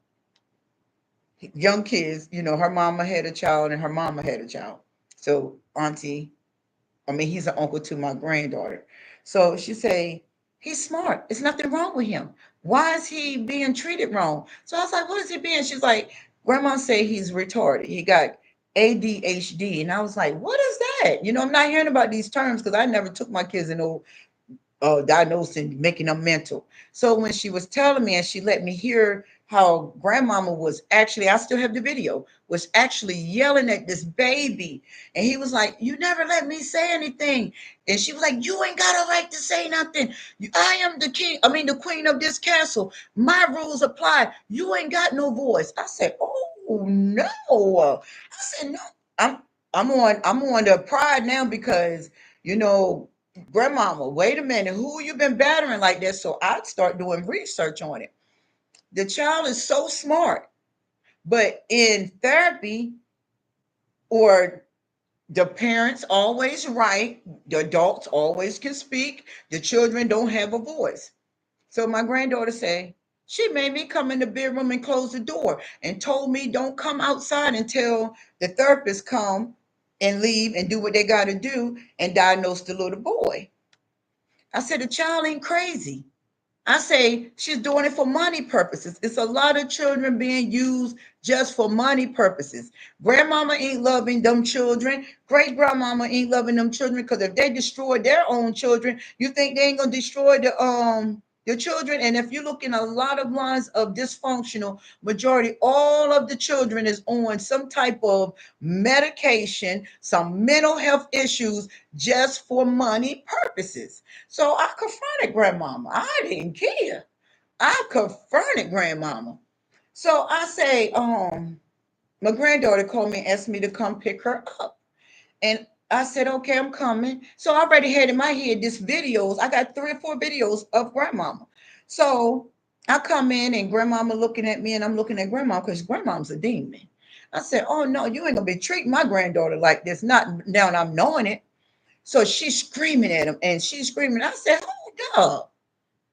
young kids, her mama had a child and her mama had a child. So he's an uncle to my granddaughter. So she say, he's smart. There's nothing wrong with him. Why is he being treated wrong? So I was like, what is he being? She's like, Grandma say he's retarded. He got ADHD. And I was like, what is that? I'm not hearing about these terms because I never took my kids in no diagnosing, making them mental. So when she was telling me and she let me hear how grandmama was actually, I still have the video, was actually yelling at this baby. And he was like, you never let me say anything. And she was like, you ain't got a right to say nothing. I am the king, the queen of this castle. My rules apply. You ain't got no voice. I said, oh no. I said, no, I'm on the pride now because, you know, grandmama, wait a minute, who you been battering like that? So I'd start doing research on it. The child is so smart, but in therapy, or the parents always right, the adults always can speak, the children don't have a voice. So my granddaughter say, she made me come in the bedroom and close the door and told me don't come outside until the therapist come and leave and do what they got to do and diagnose the little boy. I said, the child ain't crazy. I say she's doing it for money purposes. It's a lot of children being used just for money purposes. Grandmama ain't loving them children. Great grandmama ain't loving them children because if they destroy their own children, you think they ain't gonna destroy the The children, and if you look in a lot of lines of dysfunctional, majority, all of the children is on some type of medication, some mental health issues just for money purposes. So I confronted grandmama. I didn't care. I confronted grandmama. So I say, my granddaughter called me and asked me to come pick her up. And I said, okay, I'm coming. So I already had in my head this videos. I got 3 or 4 videos of grandmama. So I come in and grandmama looking at me and I'm looking at grandma because grandmom's a demon. I said, oh no, you ain't gonna be treating my granddaughter like this. Not now I'm knowing it. So she's screaming at him and she's screaming. I said, hold up.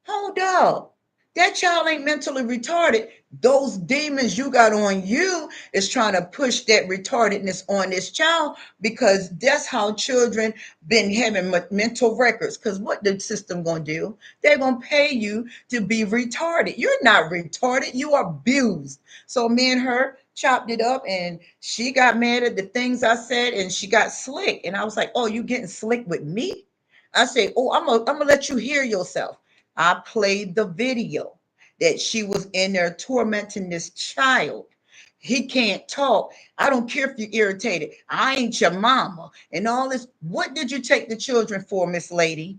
Hold up. That child ain't mentally retarded. Those demons you got on you is trying to push that retardedness on this child because that's how children been having mental records. Because what the system gonna do? They're gonna pay you to be retarded. You're not retarded. You are abused. So me and her chopped it up, and she got mad at the things I said, and she got slick. And I was like, "Oh, you getting slick with me?" I say, "Oh, I'm gonna let you hear yourself." I played the video that she was in there tormenting this child. He can't talk. I don't care if you're irritated. I ain't your mama. And all this. What did you take the children for, Miss Lady?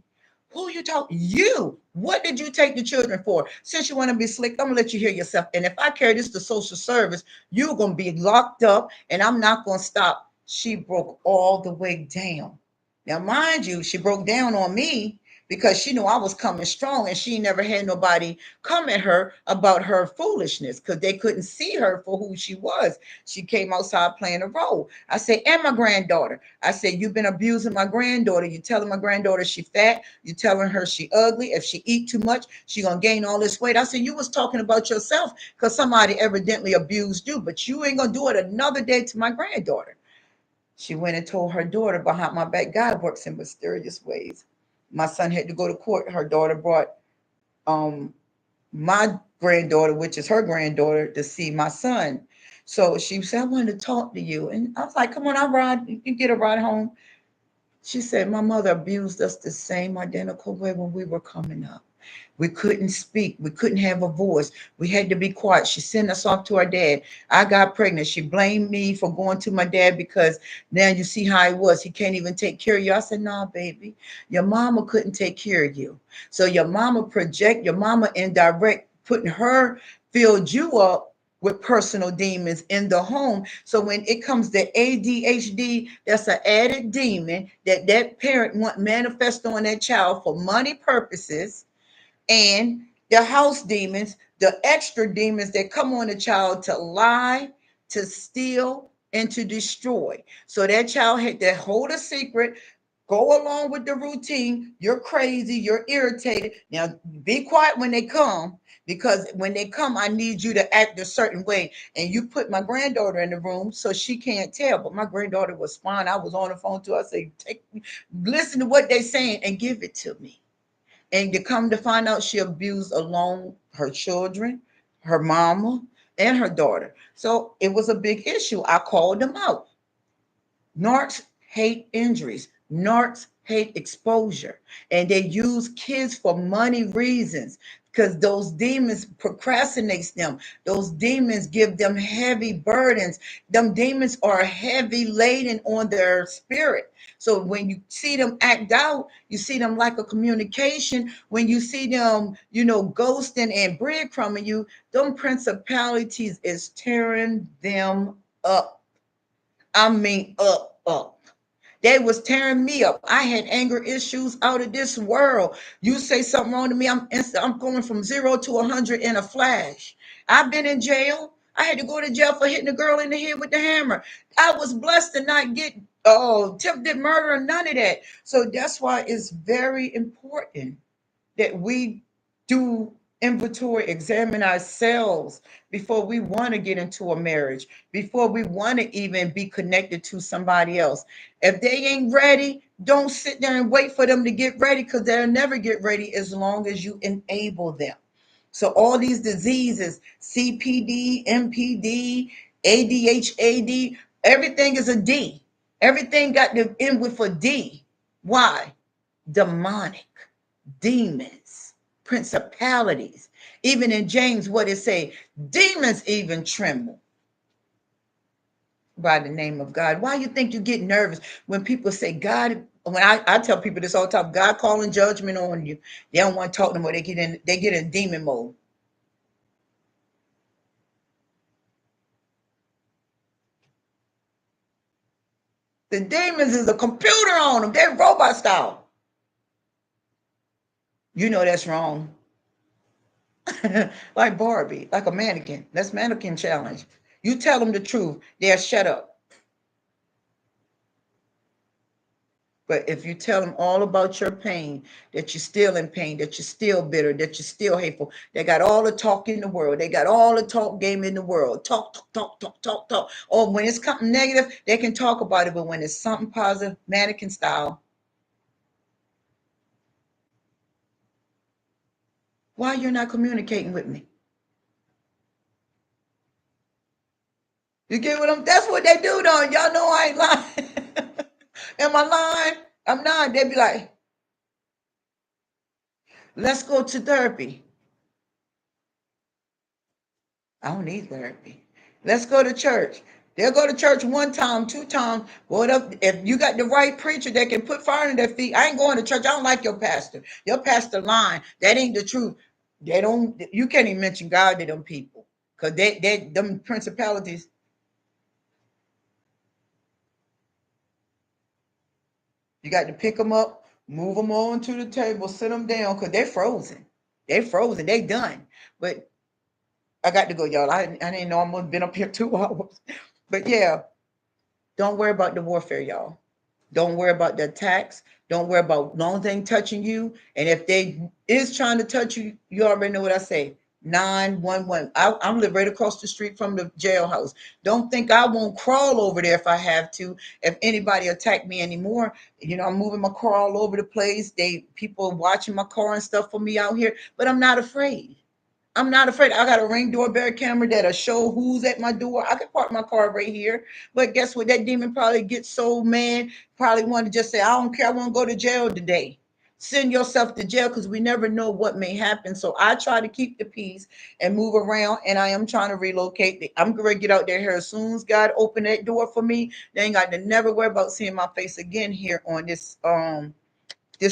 Who you talk? You. What did you take the children for? Since you want to be slick, I'm gonna let you hear yourself. And if I carry this to social service, you're gonna be locked up, and I'm not gonna stop. She broke all the way down. Now, mind you, she broke down on me because she knew I was coming strong and she never had nobody come at her about her foolishness because they couldn't see her for who she was. She came outside playing a role. I say, and my granddaughter. I said, you've been abusing my granddaughter. You telling my granddaughter she fat. You telling her she ugly. If she eat too much, she gonna gain all this weight. I said, you was talking about yourself because somebody evidently abused you, but you ain't gonna do it another day to my granddaughter. She went and told her daughter behind my back. God works in mysterious ways. My son had to go to court. Her daughter brought um, my granddaughter, which is her granddaughter, to see my son. So she said, I wanted to talk to you. And I was like, come on, I'll ride. You can get a ride home. She said, my mother abused us the same identical way when we were coming up. We couldn't speak. We couldn't have a voice. We had to be quiet. She sent us off to our dad. I got pregnant. She blamed me for going to my dad because now you see how he was. He can't even take care of you. I said, nah, baby, your mama couldn't take care of you. So your mama project, your mama indirect, putting her, filled you up with personal demons in the home. So when it comes to ADHD, that's an added demon that that parent want manifest on that child for money purposes, and the house demons, the extra demons that come on the child to lie, to steal, and to destroy. So that child had to hold a secret, go along with the routine. You're crazy, you're irritated. Now be quiet when they come, because when they come, I need you to act a certain way. And you put my granddaughter in the room so she can't tell. But my granddaughter was fine. I was on the phone to her. I say, take, listen to what they're saying and give it to me. And to come to find out, she abused alone her children, her mama, and her daughter. So it was a big issue. I called them out. Narcs hate injuries. Narcs hate exposure. And they use kids for money reasons because those demons procrastinates them. Those demons give them heavy burdens. Them demons are heavy laden on their spirit. So when you see them act out, you see them like a communication. When you see them, ghosting and breadcrumbing you, them principalities is tearing them up. I mean, up. They was tearing me up. I had anger issues out of this world. You say something wrong to me, I'm going from 0 to 100 in a flash. I've been in jail. I had to go to jail for hitting a girl in the head with the hammer. I was blessed to not get attempted murder, none of that. So that's why it's very important that we do inventory, examine ourselves before we want to get into a marriage, before we want to even be connected to somebody else. If they ain't ready, don't sit there and wait for them to get ready, because they'll never get ready as long as you enable them. So all these diseases, CPD, MPD, ADHD, everything is a D. Everything got to end with a D. Why? Demonic, demons, principalities. Even in James, what it say? Demons even tremble by the name of God. Why you think you get nervous when people say God? When I tell people this all the time, God calling judgment on you. They don't want to talk no more. They get in demon mode. The demons is a computer on them. They're robot style. You know that's wrong. Like Barbie, like a mannequin. That's mannequin challenge. You tell them the truth, they'll shut up. But if you tell them all about your pain, that you're still in pain, that you're still bitter, that you're still hateful, they got all the talk in the world. They got all the talk game in the world. Talk, talk, talk, talk, talk, talk. Or when it's something negative, they can talk about it. But when it's something positive, mannequin style, why you're not communicating with me? You get what I'm? That's what they do, though. Y'all know I ain't lying. Am I lying? I'm not. They be like, let's go to therapy. I don't need therapy. Let's go to church. They'll go to church one time, two times. What up? If you got the right preacher that can put fire in their feet, I ain't going to church. I don't like your pastor. Your pastor lying. That ain't the truth. They don't. You can't even mention God to them people because them principalities. You got to pick them up, move them on to the table, sit them down because they're frozen. They frozen. They done. But I got to go, y'all. I didn't know I'm gonna been up here 2 hours. But yeah, don't worry about the warfare, y'all. Don't worry about the attacks. Don't worry about long thing touching you. And if they is trying to touch you, you already know what I say. 911. I'm live right across the street from the jailhouse. Don't think I won't crawl over there if I have to. If anybody attack me anymore, I'm moving my car all over the place. People watching my car and stuff for me out here, but I'm not afraid. I'm not afraid. I got a Ring doorbell camera that'll show who's at my door. I can park my car right here. But guess what? That demon probably gets so mad, probably want to just say, I don't care. I want to go to jail today. Send yourself to jail because we never know what may happen. So I try to keep the peace and move around. And I am trying to relocate. I'm going to get out there here as soon as God open that door for me. They ain't got to never worry about seeing my face again here on this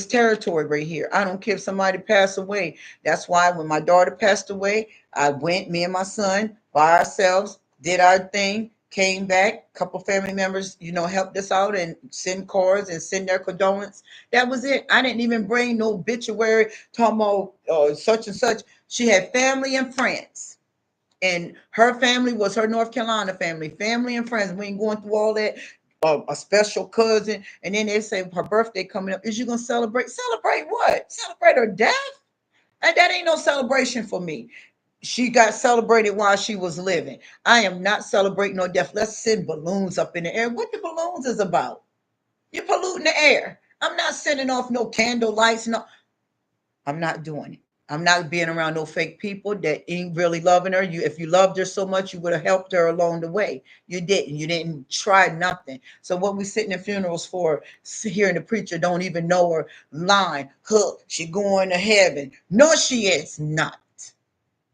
territory right here. I don't care if somebody passed away. That's why when my daughter passed away, I went, me and my son, by ourselves, did our thing, came back. A couple family members, helped us out and send cards and send their condolence. That was it. I didn't even bring no obituary talking about such and such. She had family and friends. And her family was her North Carolina family and friends. We ain't going through all that. A special cousin, and then they say her birthday coming up. Is you gonna celebrate? Celebrate what? Celebrate her death? And that ain't no celebration for me. She got celebrated while she was living. I am not celebrating no death. Let's send balloons up in the air. What the balloons is about? You're polluting the air. I'm not sending off no candle lights. No, I'm not doing it. I'm not being around no fake people that ain't really loving her. If you loved her so much, you would have helped her along the way. You didn't. You didn't try nothing. So what we sitting in funerals for, hearing the preacher don't even know her, lying, hook, she going to heaven. No, she is not.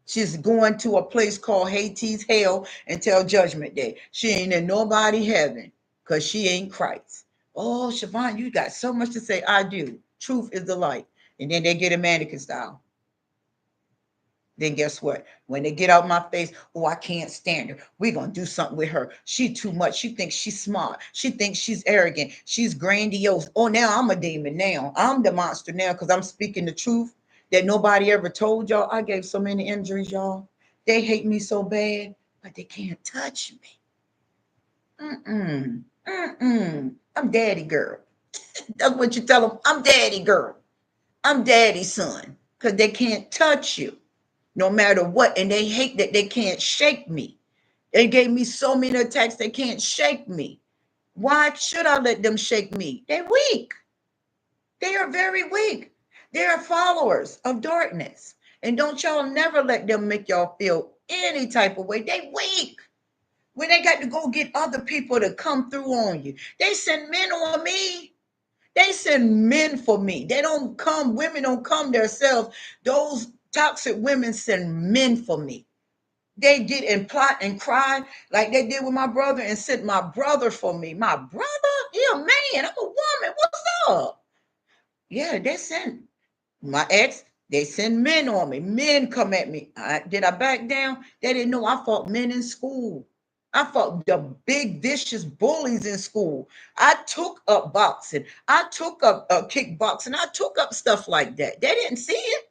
She's going to a place called Hades hell until judgment day. She ain't in nobody heaven because she ain't Christ. Oh, Siobhan, you got so much to say. I do. Truth is the light. And then they get a mannequin style. Then guess what? When they get out my face, oh, I can't stand her. We're going to do something with her. She too much. She thinks she's smart. She thinks she's arrogant. She's grandiose. Oh, now I'm a demon now. I'm the monster now because I'm speaking the truth that nobody ever told y'all. I gave so many injuries, y'all. They hate me so bad, but they can't touch me. I'm daddy girl. That's what you tell them. I'm daddy girl. I'm daddy son because they can't touch you no matter what. And they hate that they can't shake me. They gave me so many attacks, they can't shake me. Why should I let them shake me? They're weak. They are very weak. They are followers of darkness. And don't y'all never let them make y'all feel any type of way. They weak. When they got to go get other people to come through on you, they send men on me. They send men for me. They don't come, women don't come themselves. Those toxic women send men for me. They did and plot and cry like they did with my brother and sent my brother for me. My brother? You're a man. I'm a woman. What's up? Yeah, they sent my ex, they send men on me. Men come at me. Did I back down? They didn't know I fought men in school. I fought the big vicious bullies in school. I took up boxing. I took up kickboxing. I took up stuff like that. They didn't see it.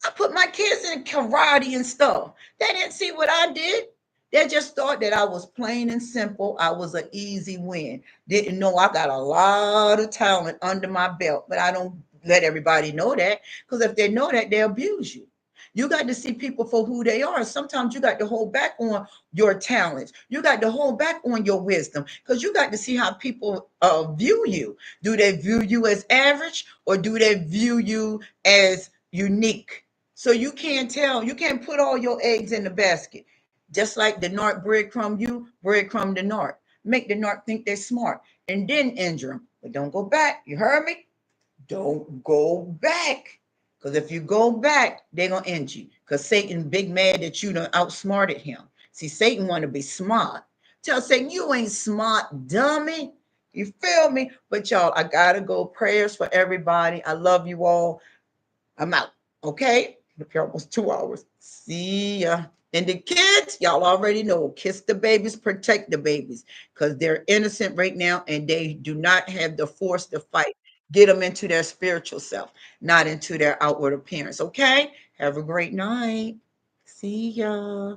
I put my kids in karate and stuff. They didn't see what I did. They just thought that I was plain and simple. I was an easy win. Didn't know I got a lot of talent under my belt, but I don't let everybody know that, because if they know that, they abuse you. You got to see people for who they are. Sometimes you got to hold back on your talents. You got to hold back on your wisdom, because you got to see how people view you. Do they view you as average, or do they view you as unique? So you can't tell, you can't put all your eggs in the basket. Just like the narc breadcrumb you, breadcrumb the narc. Make the narc think they're smart and then injure them. But don't go back. You heard me? Don't go back. Because if you go back, they're going to injure you. Because Satan big mad that you done outsmarted him. See, Satan want to be smart. Tell Satan, you ain't smart, dummy. You feel me? But y'all, I got to go. Prayers for everybody. I love you all. I'm out. Okay? It's almost 2 hours. See ya. And the kids, y'all already know, kiss the babies, protect the babies, because they're innocent right now and they do not have the force to fight. Get them into their spiritual self, not into their outward appearance. Okay? Have a great night. See ya.